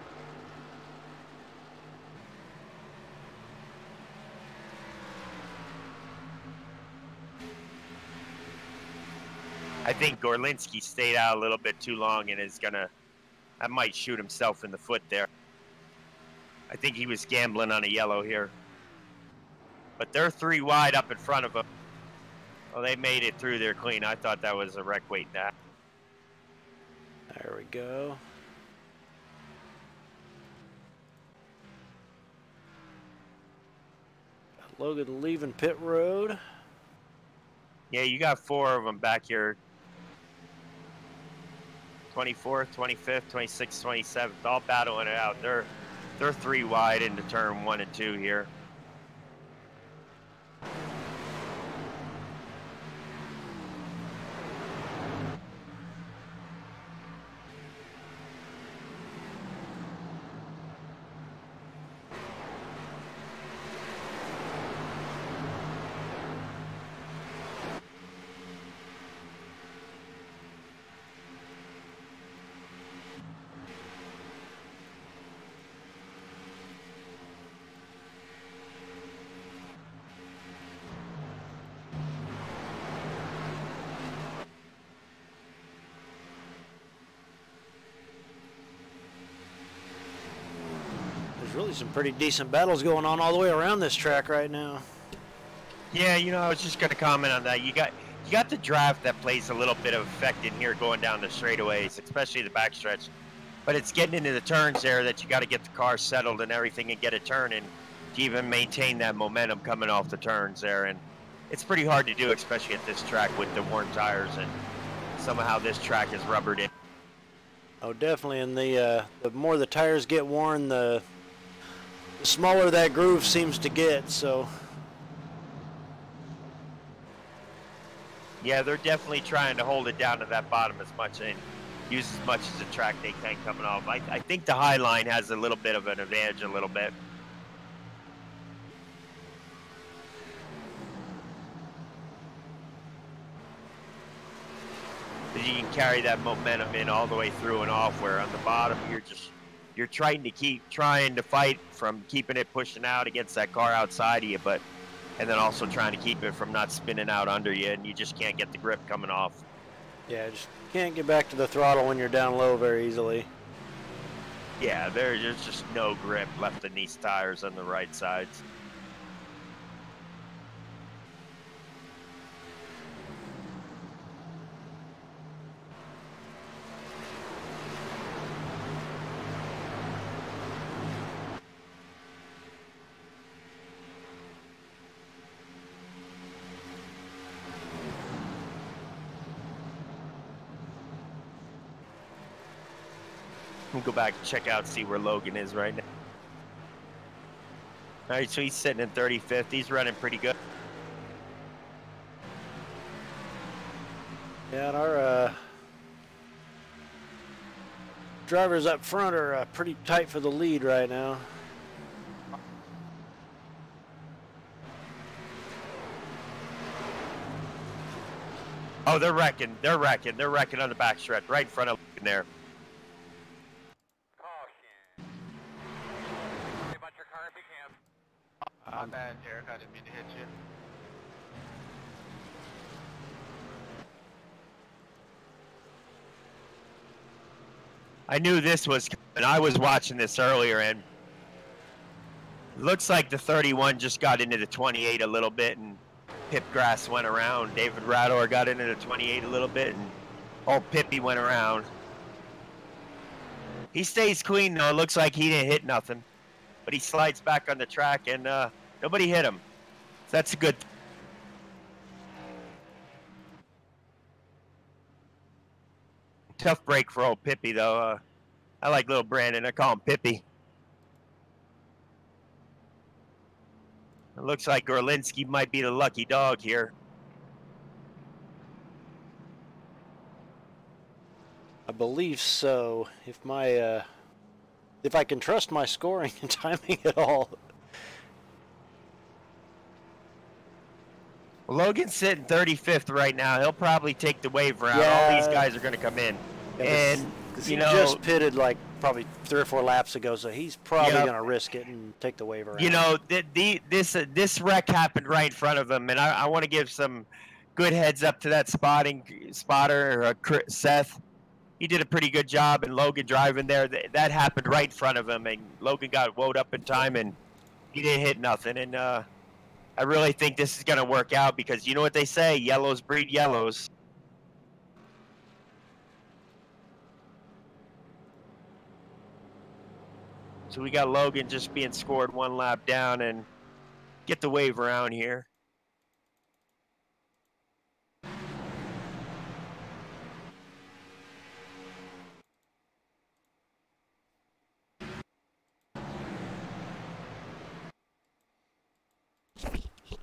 I think Gorlinski stayed out a little bit too long and is gonna, I might shoot himself in the foot there. I think he was gambling on a yellow here. But they're 3 wide up in front of him. Well, they made it through there clean. I thought that was a wreck waiting to happen. There we go. Logan leaving pit road. Yeah, you got 4 of them back here. 24th, 25th, 26th, 27th, all battling it out. They're 3 wide into turn 1 and 2 here. There's really some pretty decent battles going on all the way around this track right now. Yeah, you know, I was just going to comment on that. You got the draft that plays a little bit of effect in here going down the straightaways, especially the backstretch. But it's getting into the turns there that you got to get the car settled and everything and get it turning to even maintain that momentum coming off the turns there. And it's pretty hard to do, especially at this track with the worn tires and somehow this track is rubbered in. Oh, definitely. And the more the tires get worn, the smaller that groove seems to get. So. Yeah, they're definitely trying to hold it down to that bottom as much and use as much as the track they can coming off. I think the high line has a little bit of an advantage a little bit. You can carry that momentum in all the way through and off, where on the bottom you're trying to fight from keeping it pushing out against that car outside of you, and then also trying to keep it from not spinning out under you, and you just can't get the grip coming off. Yeah, just can't get back to the throttle when you're down low very easily. Yeah, there's just no grip left in these tires on the right sides. We'll go back and check out, see where Logan is right now. All right, so he's sitting in 35th. He's running pretty good. Yeah, and our drivers up front are pretty tight for the lead right now. Oh, they're wrecking. They're wrecking. They're wrecking on the backstretch right in front of Logan there. My bad, Derek. I didn't mean to hit you. I knew this was coming. I was watching this earlier, and it looks like the 31 just got into the 28 a little bit, and Pip Grass went around. David Rador got into the 28 a little bit, and old Pippy went around. He stays clean, though. It looks like he didn't hit nothing, but he slides back on the track, and nobody hit him. So that's a good. Tough break for old Pippy, though. I like little Brandon. I call him Pippy. It looks like Gorlinski might be the lucky dog here. believe so. If I can trust my scoring and timing at all. Well, Logan's sitting 35th right now. He'll probably take the wave round. Yeah. All these guys are going to come in. Yeah, And, he just pitted like probably 3 or 4 laps ago, so he's probably going to risk it and take the wave around. You know, this wreck happened right in front of him, and I want to give some good heads up to that spotter, Seth. He did a pretty good job, and Logan driving there. That happened right in front of him, and Logan got woed up in time, and he didn't hit nothing. And I really think this is going to work out because you know what they say, yellows breed yellows. So we got Logan just being scored 1 lap down and get the wave around here.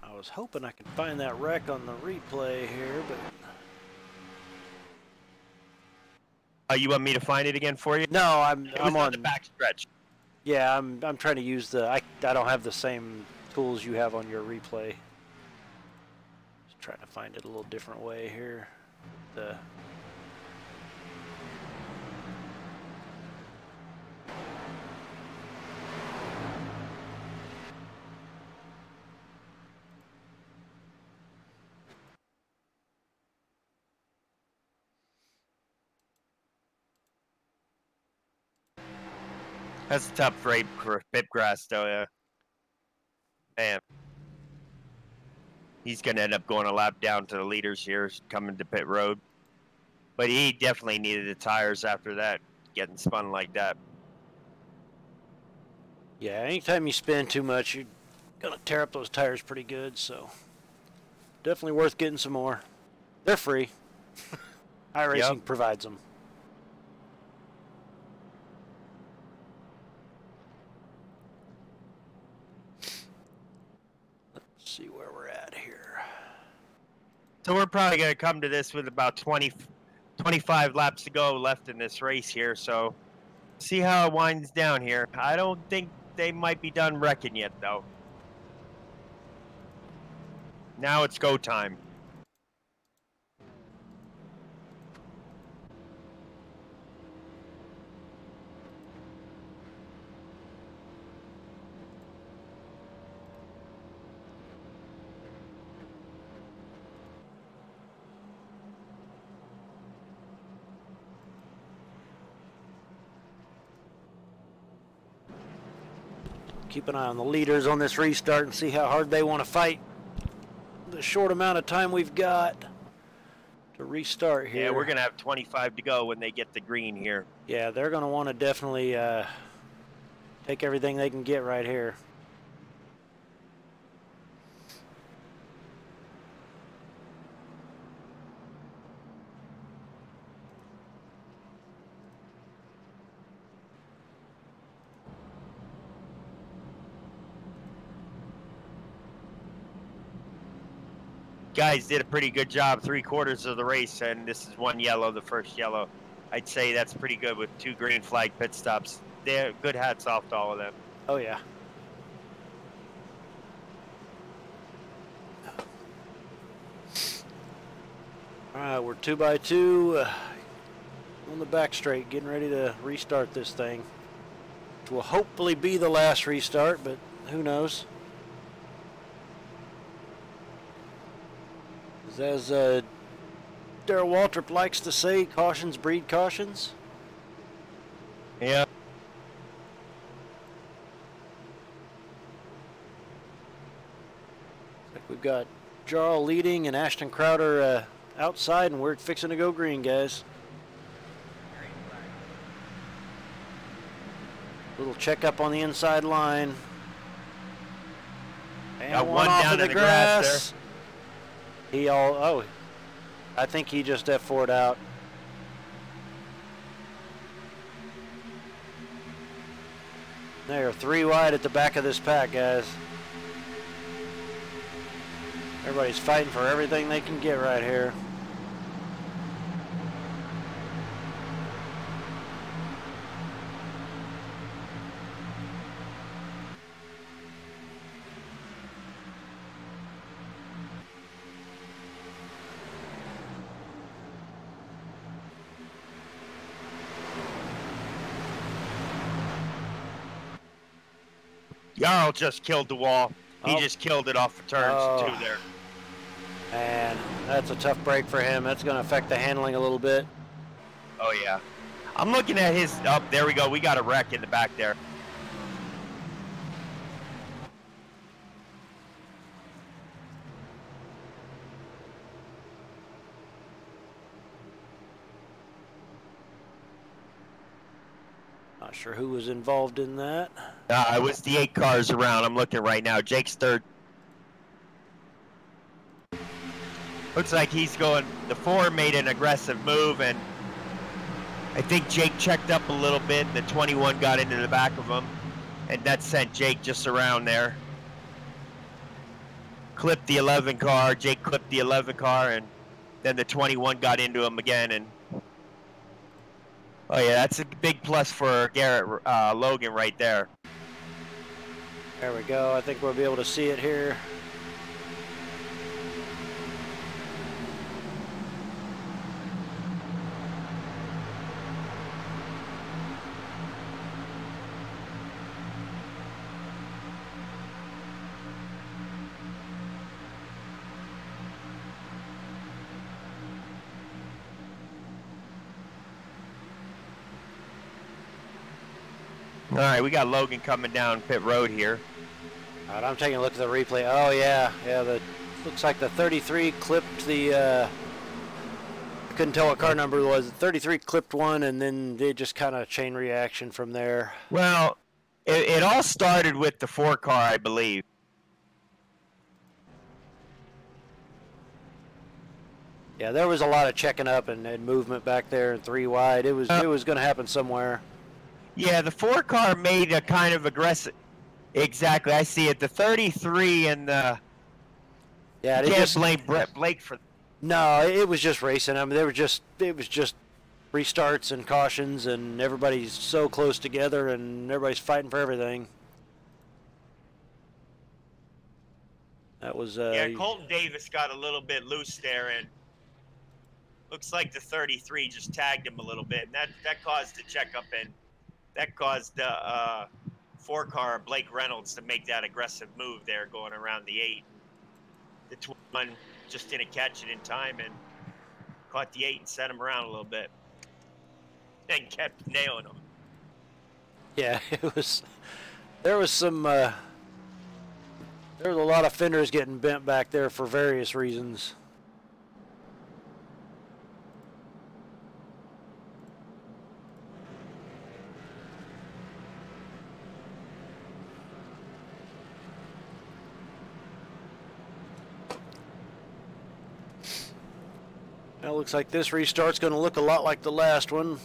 I was hoping I could find that wreck on the replay here, but... You want me to find it again for you? No, I'm on the back stretch. Yeah, I'm trying to use the I don't have the same tools you have on your replay. Just trying to find it a little different way here. That's a tough race for Pipgrass, though. Yeah. Man, he's gonna end up going a lap down to the leaders here, coming to pit road. But he definitely needed the tires after that, getting spun like that. Yeah, anytime you spin too much, you're gonna tear up those tires pretty good. So definitely worth getting some more. They're free. iRacing provides them. See where we're at here. So we're probably going to come to this with about 25 laps to go left in this race here. So see how it winds down here. I don't think they might be done wrecking yet, though. Now it's go time. Keep an eye on the leaders on this restart and see how hard they want to fight the short amount of time we've got to restart here. Yeah, we're going to have 25 to go when they get the green here. Yeah, they're going to want to definitely take everything they can get right here. Guys did a pretty good job 3/4 of the race, and this is 1 yellow, the first yellow. I'd say that's pretty good with 2 green flag pit stops. They're good, hats off to all of them. Oh yeah. All right, we're 2 by 2 on the back straight, getting ready to restart this thing. Which will hopefully be the last restart, but who knows? As Darrell Waltrip likes to say, cautions breed cautions. Yeah. Like we've got Jarl leading and Ashton Crowder outside, and we're fixing to go green, guys. Little checkup on the inside line. And got one down in the grass there. I think he just F4'd out. They are 3 wide at the back of this pack, guys. Everybody's fighting for everything they can get right here. Jarl just killed the wall. He Oh. just killed it off of turns Oh. 2 there. And that's a tough break for him. That's going to affect the handling a little bit. Oh, yeah. I'm looking at his... Oh, there we go. We got a wreck in the back there. Not sure who was involved in that. It was the 8 cars around. I'm looking right now. Jake's third. Looks like he's going... The 4 made an aggressive move, and I think Jake checked up a little bit, and the 21 got into the back of him, and that sent Jake just around there. Clipped the 11 car. Jake clipped the 11 car, and then the 21 got into him again, and... Oh, yeah, that's a big plus for Garrett Logan right there. There we go. I think we'll be able to see it here. All right, we got Logan coming down pit road here. All right, I'm taking a look at the replay. Oh yeah, the looks like the 33 clipped the. I couldn't tell what car number it was. The 33 clipped one, and then they just kind of chain reaction from there. Well, it all started with the 4 car, I believe. Yeah, there was a lot of checking up and movement back there in 3 wide. It was going to happen somewhere. Yeah, the 4 car made a kind of aggressive. Exactly, I see it. The 33 and the. Yeah, you can't blame Brett Blake for. No, it was just racing. I mean, it was just restarts and cautions, and everybody's so close together, and everybody's fighting for everything. That was. Yeah, Colton Davis got a little bit loose there, and looks like the 33 just tagged him a little bit, and that caused the checkup, and that caused the 4 car Blake Reynolds to make that aggressive move there, going around the 8. The 21 just didn't catch it in time and caught the 8 and set him around a little bit, and kept nailing him. Yeah, it was. There was some. There was a lot of fenders getting bent back there for various reasons. Now it looks like this restart's going to look a lot like the last one.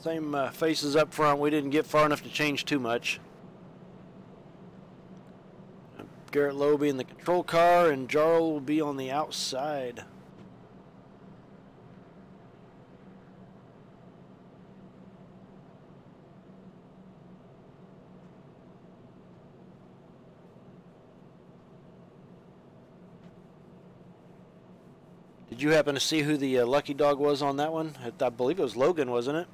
Same faces up front. We didn't get far enough to change too much. Garrett Lowe be in the control car, and Jarl will be on the outside. Did you happen to see who the lucky dog was on that one? I believe it was Logan, wasn't it?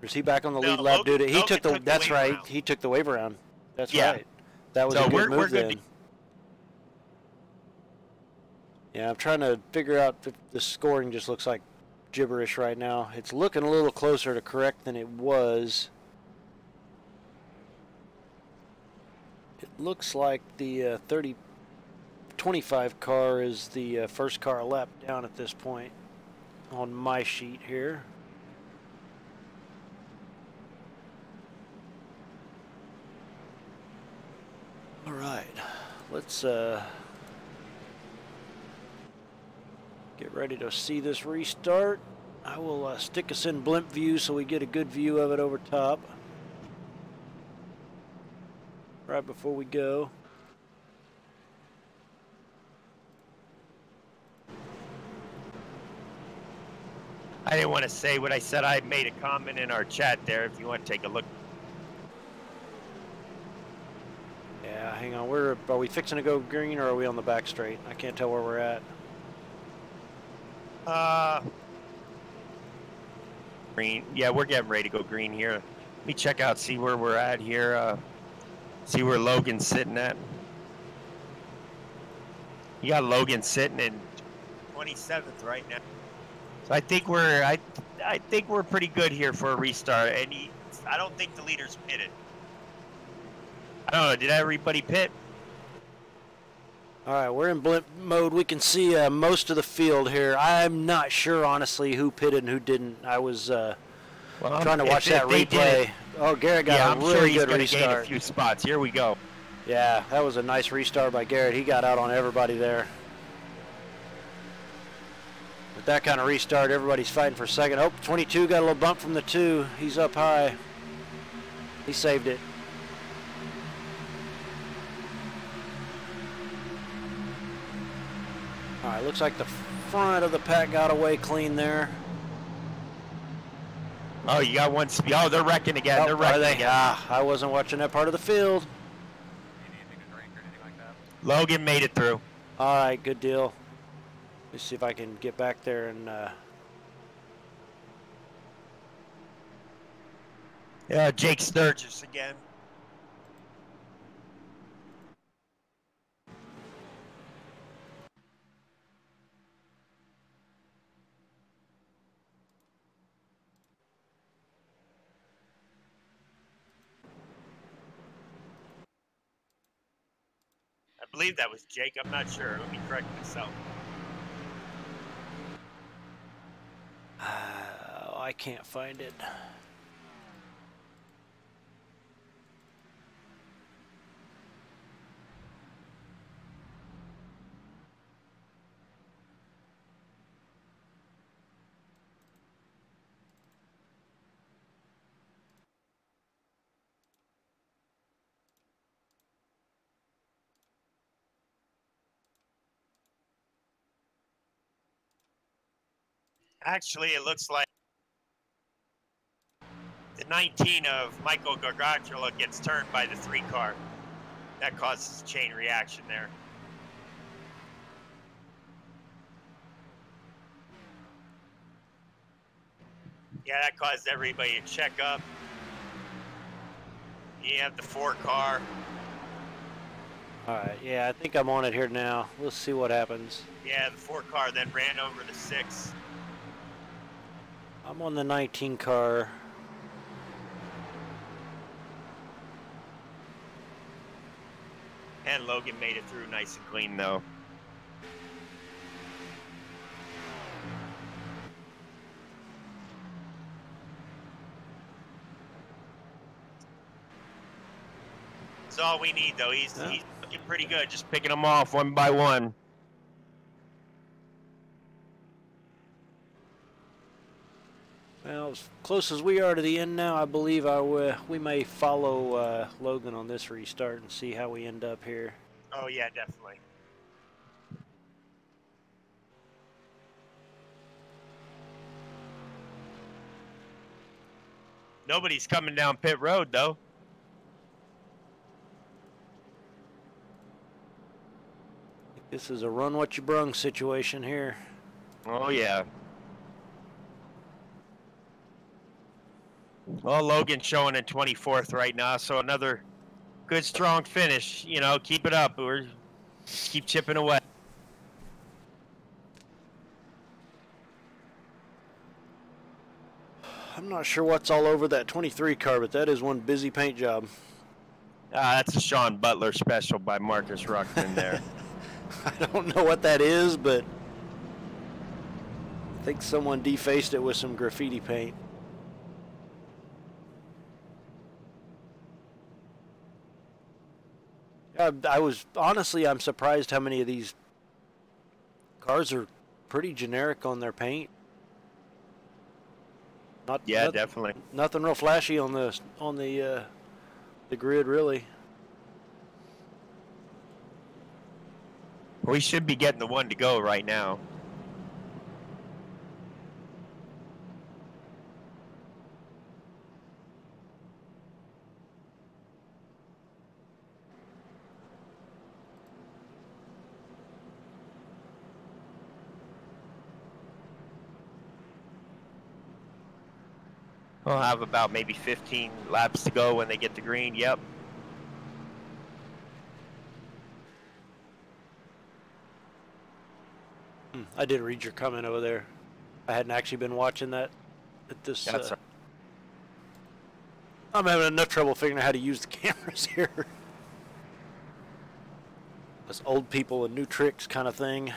Or is he back on the lead lap duty? He took the. That's right. He took the wave around. That's right. That was a good move then. Yeah, I'm trying to figure out if the scoring just looks like gibberish right now. It's looking a little closer to correct than it was. It looks like the 25 car is the first car a lap down at this point on my sheet here. All right, let's get ready to see this restart. I will stick us in blimp view so we get a good view of it over top right before we go. I didn't want to say what I said. I made a comment in our chat there if you want to take a look. Yeah, hang on. Are we fixing to go green, or are we on the back straight? I can't tell where we're at. Green. Yeah, we're getting ready to go green here. Let me check out, see where we're at here. See where Logan's sitting at? You got Logan sitting in 27th right now. So I think we're pretty good here for a restart. And I don't think the leader's pitted. I don't know. Did everybody pit? All right, we're in blimp mode. We can see most of the field here. I'm not sure, honestly, who pitted and who didn't. I was trying to watch that replay. Oh, Garrett got a really good restart. Gain a few spots. Here we go. Yeah, that was a nice restart by Garrett. He got out on everybody there. With that kind of restart, everybody's fighting for second. Oh, 22 got a little bump from the 2. He's up high. He saved it. All right, looks like the front of the pack got away clean there. Oh, you got one speed. Oh, they're wrecking again. They're wrecking again. Ah, I wasn't watching that part of the field. Logan made it through. All right, good deal. Let's see if I can get back there and. Yeah, Jake Sturgis again. I believe that was Jake. I'm not sure. Let me correct myself. I can't find it. Actually, it looks like the 19 of Michael Gargachola gets turned by the 3 car. That causes a chain reaction there. Yeah, that caused everybody to check up. You have the 4 car. All right, yeah, I think I'm on it here now. We'll see what happens. Yeah, the 4 car then ran over the 6. I'm on the 19 car. And Logan made it through nice and clean, though. That's all we need, though. He's looking pretty good, just picking them off one by one. Well, as close as we are to the end now, I believe we may follow Logan on this restart and see how we end up here. Oh, yeah, definitely. Nobody's coming down pit road, though. This is a run what you brung situation here. Oh, yeah. Well, Logan's showing in 24th right now, so another good, strong finish. You know, keep it up. We're keep chipping away. I'm not sure what's all over that 23 car, but that is one busy paint job. That's a Sean Butler special by Marcus Ruckman there. I don't know what that is, but I think someone defaced it with some graffiti paint. I'm surprised how many of these cars are pretty generic on their paint. Definitely. Nothing real flashy on the grid, really. We should be getting the one to go right now. We'll have about maybe 15 laps to go when they get the green. Yep. I did read your comment over there. I hadn't actually been watching that at this. That's I'm having enough trouble figuring out how to use the cameras here. This old people and new tricks kind of thing.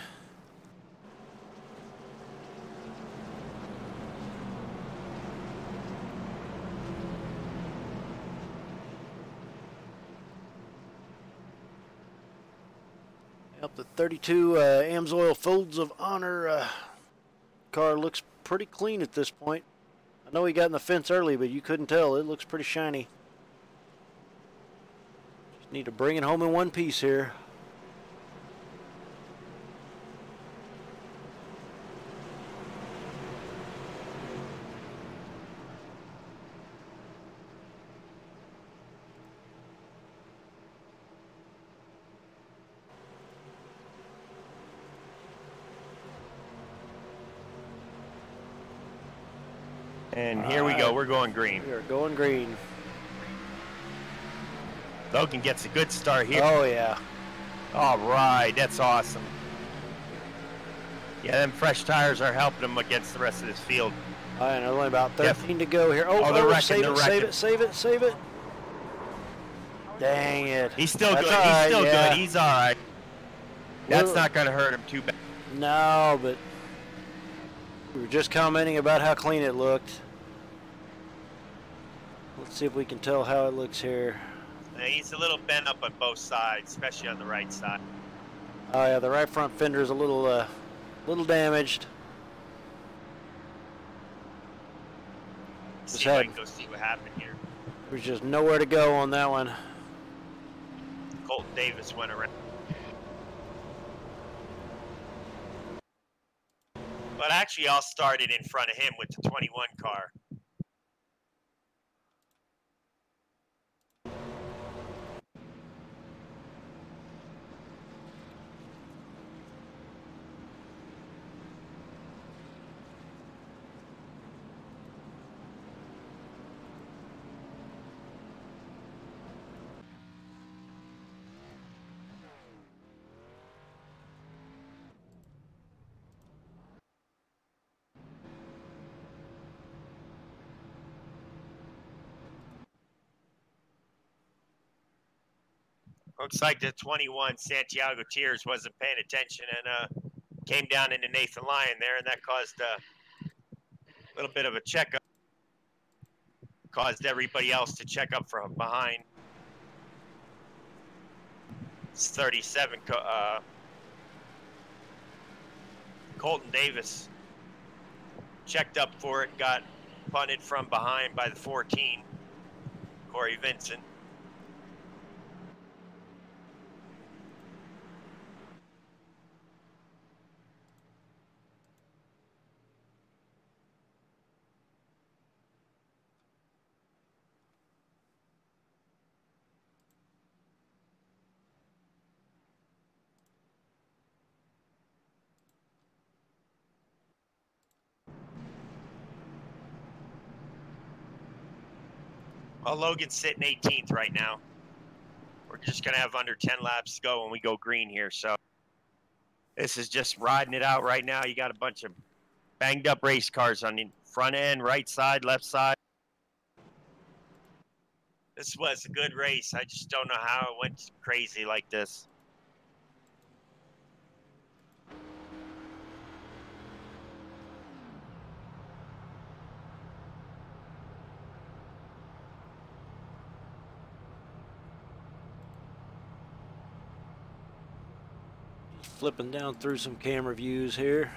Yep, the 32 Amsoil Folds of Honor car looks pretty clean at this point. I know he got in the fence early, but you couldn't tell. It looks pretty shiny. Just need to bring it home in one piece here. And here we go. We're going green. We are going green. Logan gets a good start here. Oh, yeah. All right. That's awesome. Yeah, them fresh tires are helping him against the rest of this field. All right, only about 13 to go here. Oh, they're wrecking, save they're it, wrecking. save it, save it, save it. Dang it. He's still That's good. all He's right, still yeah. good. He's all right. That's Well- not going to hurt him too bad. No, but we were just commenting about how clean it looked. Let's see if we can tell how it looks here. He's a little bent up on both sides, especially on the right side. Oh yeah, the right front fender is a little damaged. See if I can go see what happened here. There's just nowhere to go on that one. Colton Davis went around. But actually, I'll start it in front of him with the 21 car. Looks like the 21 Santiago Tiers wasn't paying attention and came down into Nathan Lyon there, and that caused a little bit of a checkup. Caused everybody else to check up from behind. It's 37. Colton Davis checked up for it, got punted from behind by the 14, Corey Vincent. Well, Logan's sitting 18th right now. We're just going to have under 10 laps to go when we go green here. So this is just riding it out right now. You got a bunch of banged up race cars on the front end, right side, left side. This was a good race. I just don't know how it went crazy like this. Flipping down through some camera views here.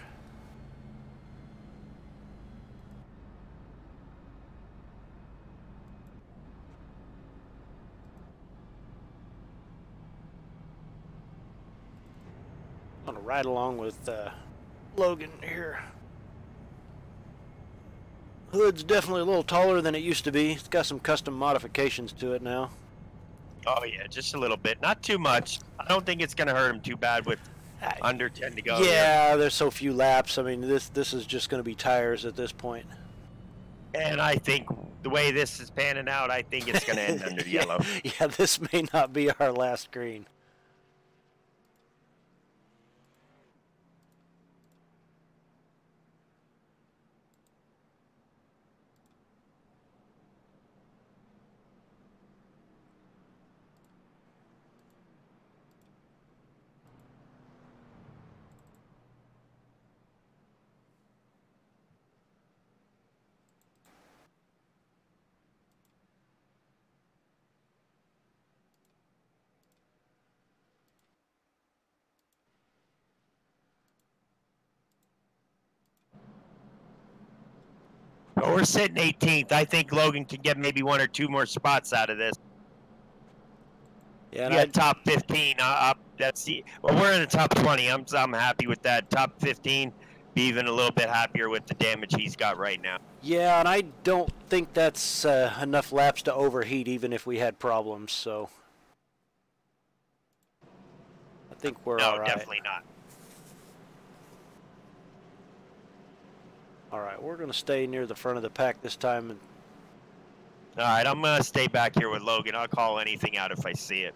I'm gonna ride along with Logan here. Hood's definitely a little taller than it used to be. It's got some custom modifications to it now. Oh, yeah, just a little bit. Not too much. I don't think it's going to hurt him too bad with under 10 to go. Yeah, there's so few laps. I mean, this is just going to be tires at this point. And I think the way this is panning out, I think it's going to end under yellow. Yeah, this may not be our last green. But we're sitting 18th. I think Logan can get maybe 1 or 2 more spots out of this. Yeah, Yeah, top 15. That's the, well, we're in the top 20. I'm happy with that. Top 15. Be even a little bit happier with the damage he's got right now. Yeah, and I don't think that's enough laps to overheat, even if we had problems. So I think we're all right. No, definitely not. All right, we're going to stay near the front of the pack this time. All right, I'm going to stay back here with Logan. I'll call anything out if I see it.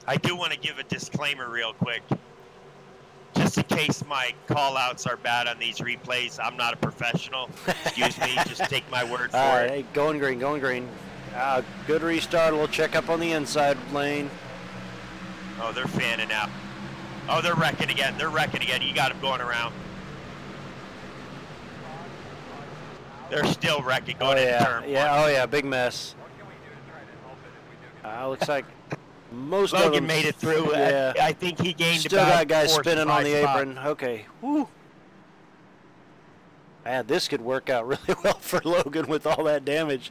I do want to give a disclaimer real quick. Just in case my call-outs are bad on these replays, I'm not a professional. Excuse me, just take my word for it. Hey, going green, going green. Good restart. We'll check up on the inside lane. Oh, they're fanning out. Oh, they're wrecking again. They're wrecking again. You got them going around. They're still wrecking going into turn one. Yeah, oh yeah, big mess. Looks like most of Logan them made it through. Yeah. I think he gained Still about got guys 4 to spinning on 5 the spots. apron. Okay. Woo. Man, this could work out really well for Logan with all that damage.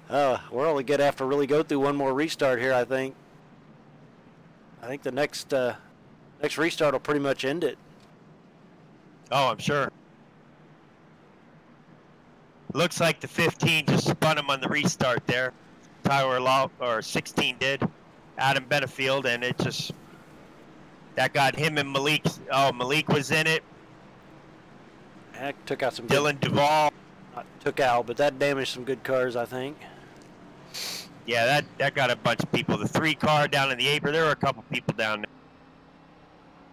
We're only going to have to really go through one more restart here, I think. I think the next restart will pretty much end it. Oh, I'm sure. Looks like the 15 just spun him on the restart there. Tyler Law, or 16 did. Adam Benefield, and it just, that got him and Malik. Oh, Malik was in it. Heck, took out some Dylan Duvall. Not took out, but that damaged some good cars, I think. Yeah, that got a bunch of people. The 3 car down in the apron, there were a couple people down there.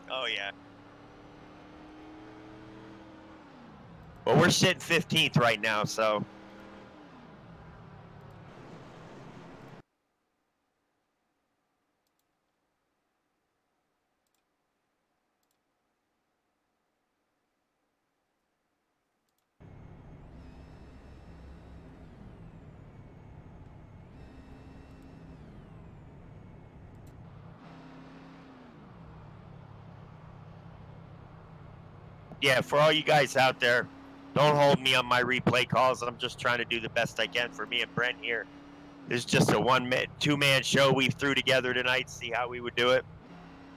Oh, yeah. Well, we're sitting 15th right now, so. Yeah, for all you guys out there, don't hold me on my replay calls. I'm just trying to do the best I can for me and Brent here. This is just a two-man show we threw together tonight to see how we would do it.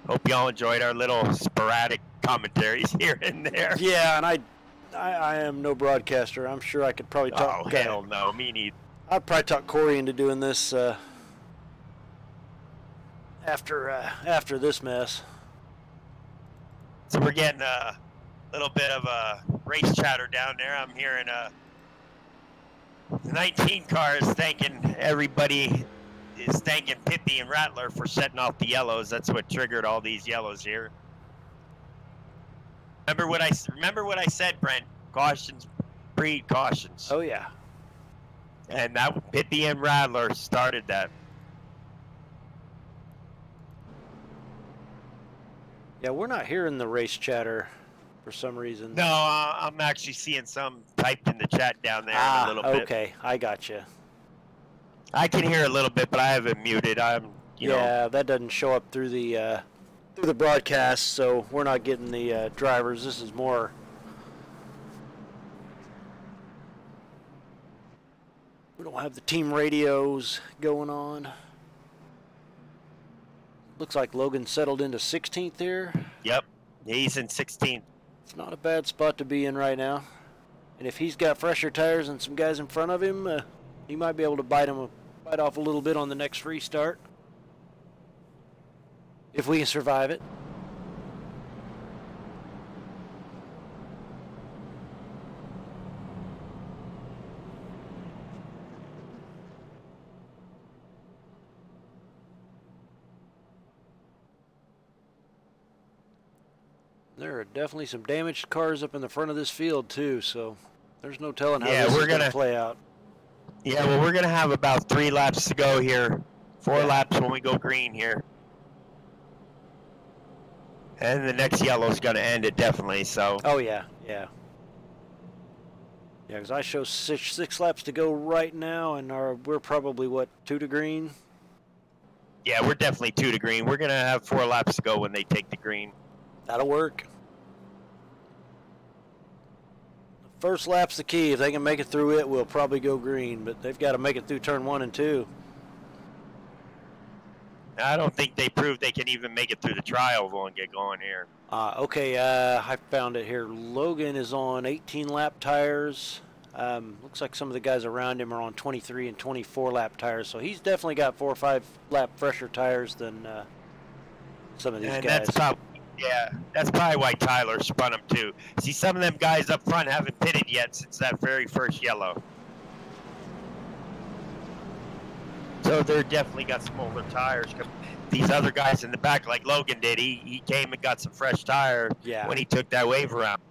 Hope y'all enjoyed our little sporadic commentaries here and there. Yeah, and I am no broadcaster. I'm sure I could probably talk. Oh, hell no, me neither. I'd probably talk Corey into doing this after this mess. So we're getting a little bit of a race chatter down there. I'm hearing the 19 car is thanking everybody, is thanking Pippi and Rattler for setting off the yellows. That's what triggered all these yellows here. Remember what I said, Brent? Cautions breed cautions. Oh yeah. And that Pippi and Rattler started that. Yeah, we're not hearing the race chatter for some reason. No, I'm actually seeing some typed in the chat down there a little bit. Okay, I got you. I can hear a little bit, but I have it muted. You know. That doesn't show up through the broadcast, so we're not getting the drivers. This is more. We don't have the team radios going on. Looks like Logan settled into 16th here. Yep, he's in 16th. It's not a bad spot to be in right now. And if he's got fresher tires and some guys in front of him, he might be able to bite off a little bit on the next restart. If we can survive it. There are definitely some damaged cars up in the front of this field too, so there's no telling how this is going to play out. Yeah, well, we're going to have about 3 laps to go here Four Yeah. laps when we go green here. And the next yellow's going to end it definitely, so. Oh, yeah, yeah. Yeah, because I show six laps to go right now, and we're probably, what, 2 to green? Yeah, we're definitely 2 to green. We're going to have 4 laps to go when they take the green. That'll work. The first lap's the key. If they can make it through it, we'll probably go green, but they've got to make it through turn 1 and 2. I don't think they proved they can even make it through the trial and get going here. Okay, I found it here. Logan is on 18 lap tires. Looks like some of the guys around him are on 23 and 24 lap tires, so he's definitely got 4 or 5 lap fresher tires than some of these guys. That's probably why Tyler spun him too. See, some of them guys up front haven't pitted yet since that very first yellow. So they're definitely got some older tires. These other guys in the back, like Logan did, he came and got some fresh tire when he took that wave around.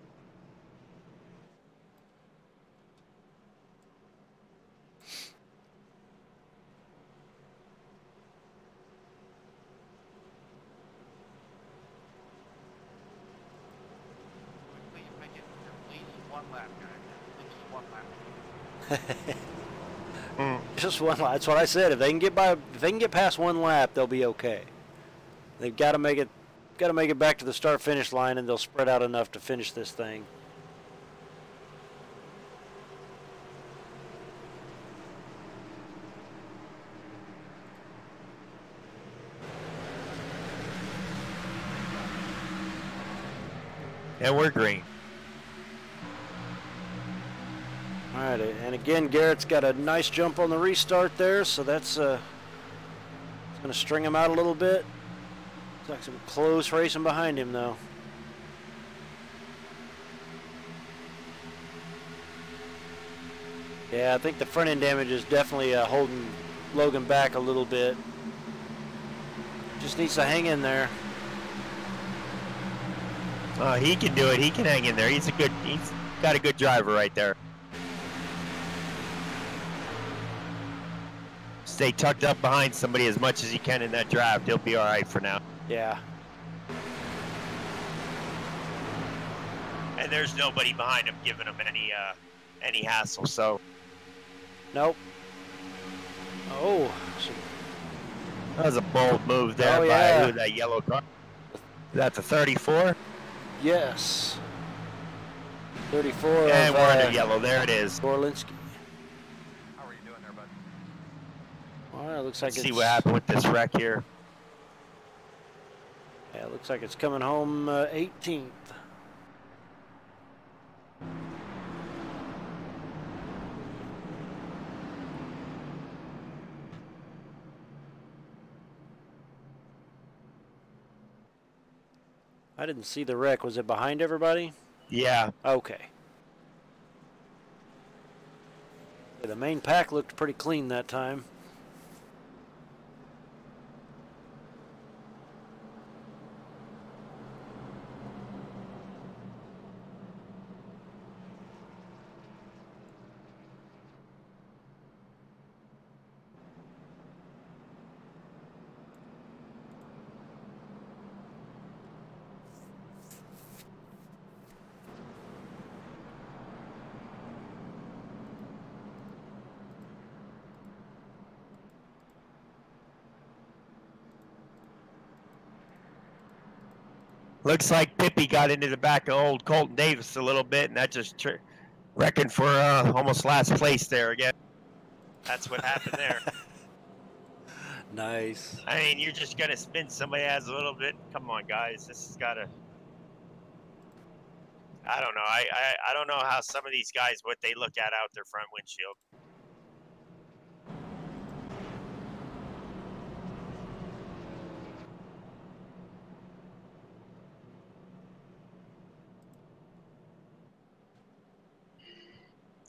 Please make it at least 1 lap, guys. At least 1 lap. Just 1 lap. That's what I said. If they can get past 1 lap, they'll be okay. They've got to make it back to the start finish line, and they'll spread out enough to finish this thing. And we're green. All right, and again, Garrett's got a nice jump on the restart there, so that's going to string him out a little bit. Looks like some close racing behind him, though. Yeah, I think the front end damage is definitely holding Logan back a little bit. Just needs to hang in there. He can do it. He can hang in there. He's got a good driver right there. Stay tucked up behind somebody as much as he can in that draft. He'll be all right for now. Yeah. And there's nobody behind him giving him any hassle. So. Nope. Oh. That was a bold move there by that yellow car. That's a 34. Yes. 34. And we're under yellow. There it is. Gorlinski. How are you doing there, bud? Well, it looks like Let's see what happened with this wreck here. Yeah, it looks like it's coming home 18th. I didn't see the wreck. Was it behind everybody? Yeah. Okay. The main pack looked pretty clean that time. Looks like Pippi got into the back of old Colton Davis a little bit, and that just wrecking for almost last place there again. That's what happened there. Nice. I mean, you're just going to spin somebody as a little bit. Come on, guys. This has got to... I don't know. I don't know how some of these guys, what they look at out their front windshield.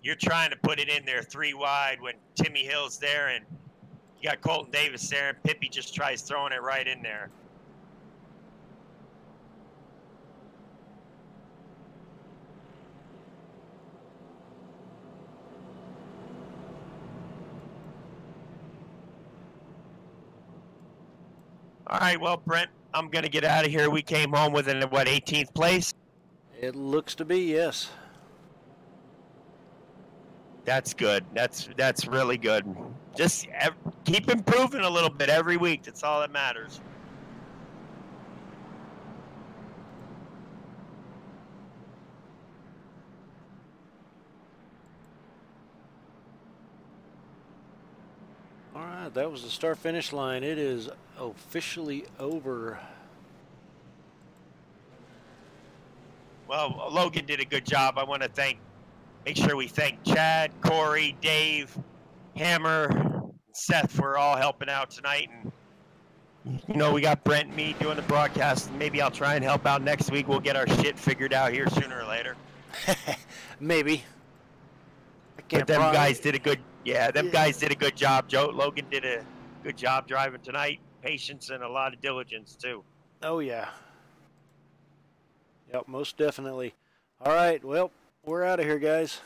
You're trying to put it in there 3 wide when Timmy Hill's there, and you got Colton Davis there, and Pippi just tries throwing it right in there. All right, well, Brent, I'm going to get out of here. We came home with an, what, 18th place? It looks to be, yes. That's good. That's really good. Just keep improving a little bit every week. That's all that matters. All right, that was the start-finish line. It is officially over. Well, Logan did a good job. I want to make sure we thank Chad, Corey, Dave, Hammer, Seth for all helping out tonight. And, you know, we got Brent and me doing the broadcast. Maybe I'll try and help out next week. We'll get our shit figured out here sooner or later. Maybe. But them guys did a good, guys did a good job. Logan did a good job driving tonight. Patience and a lot of diligence, too. Oh, yeah. Yep, most definitely. All right, well, we're out of here, guys.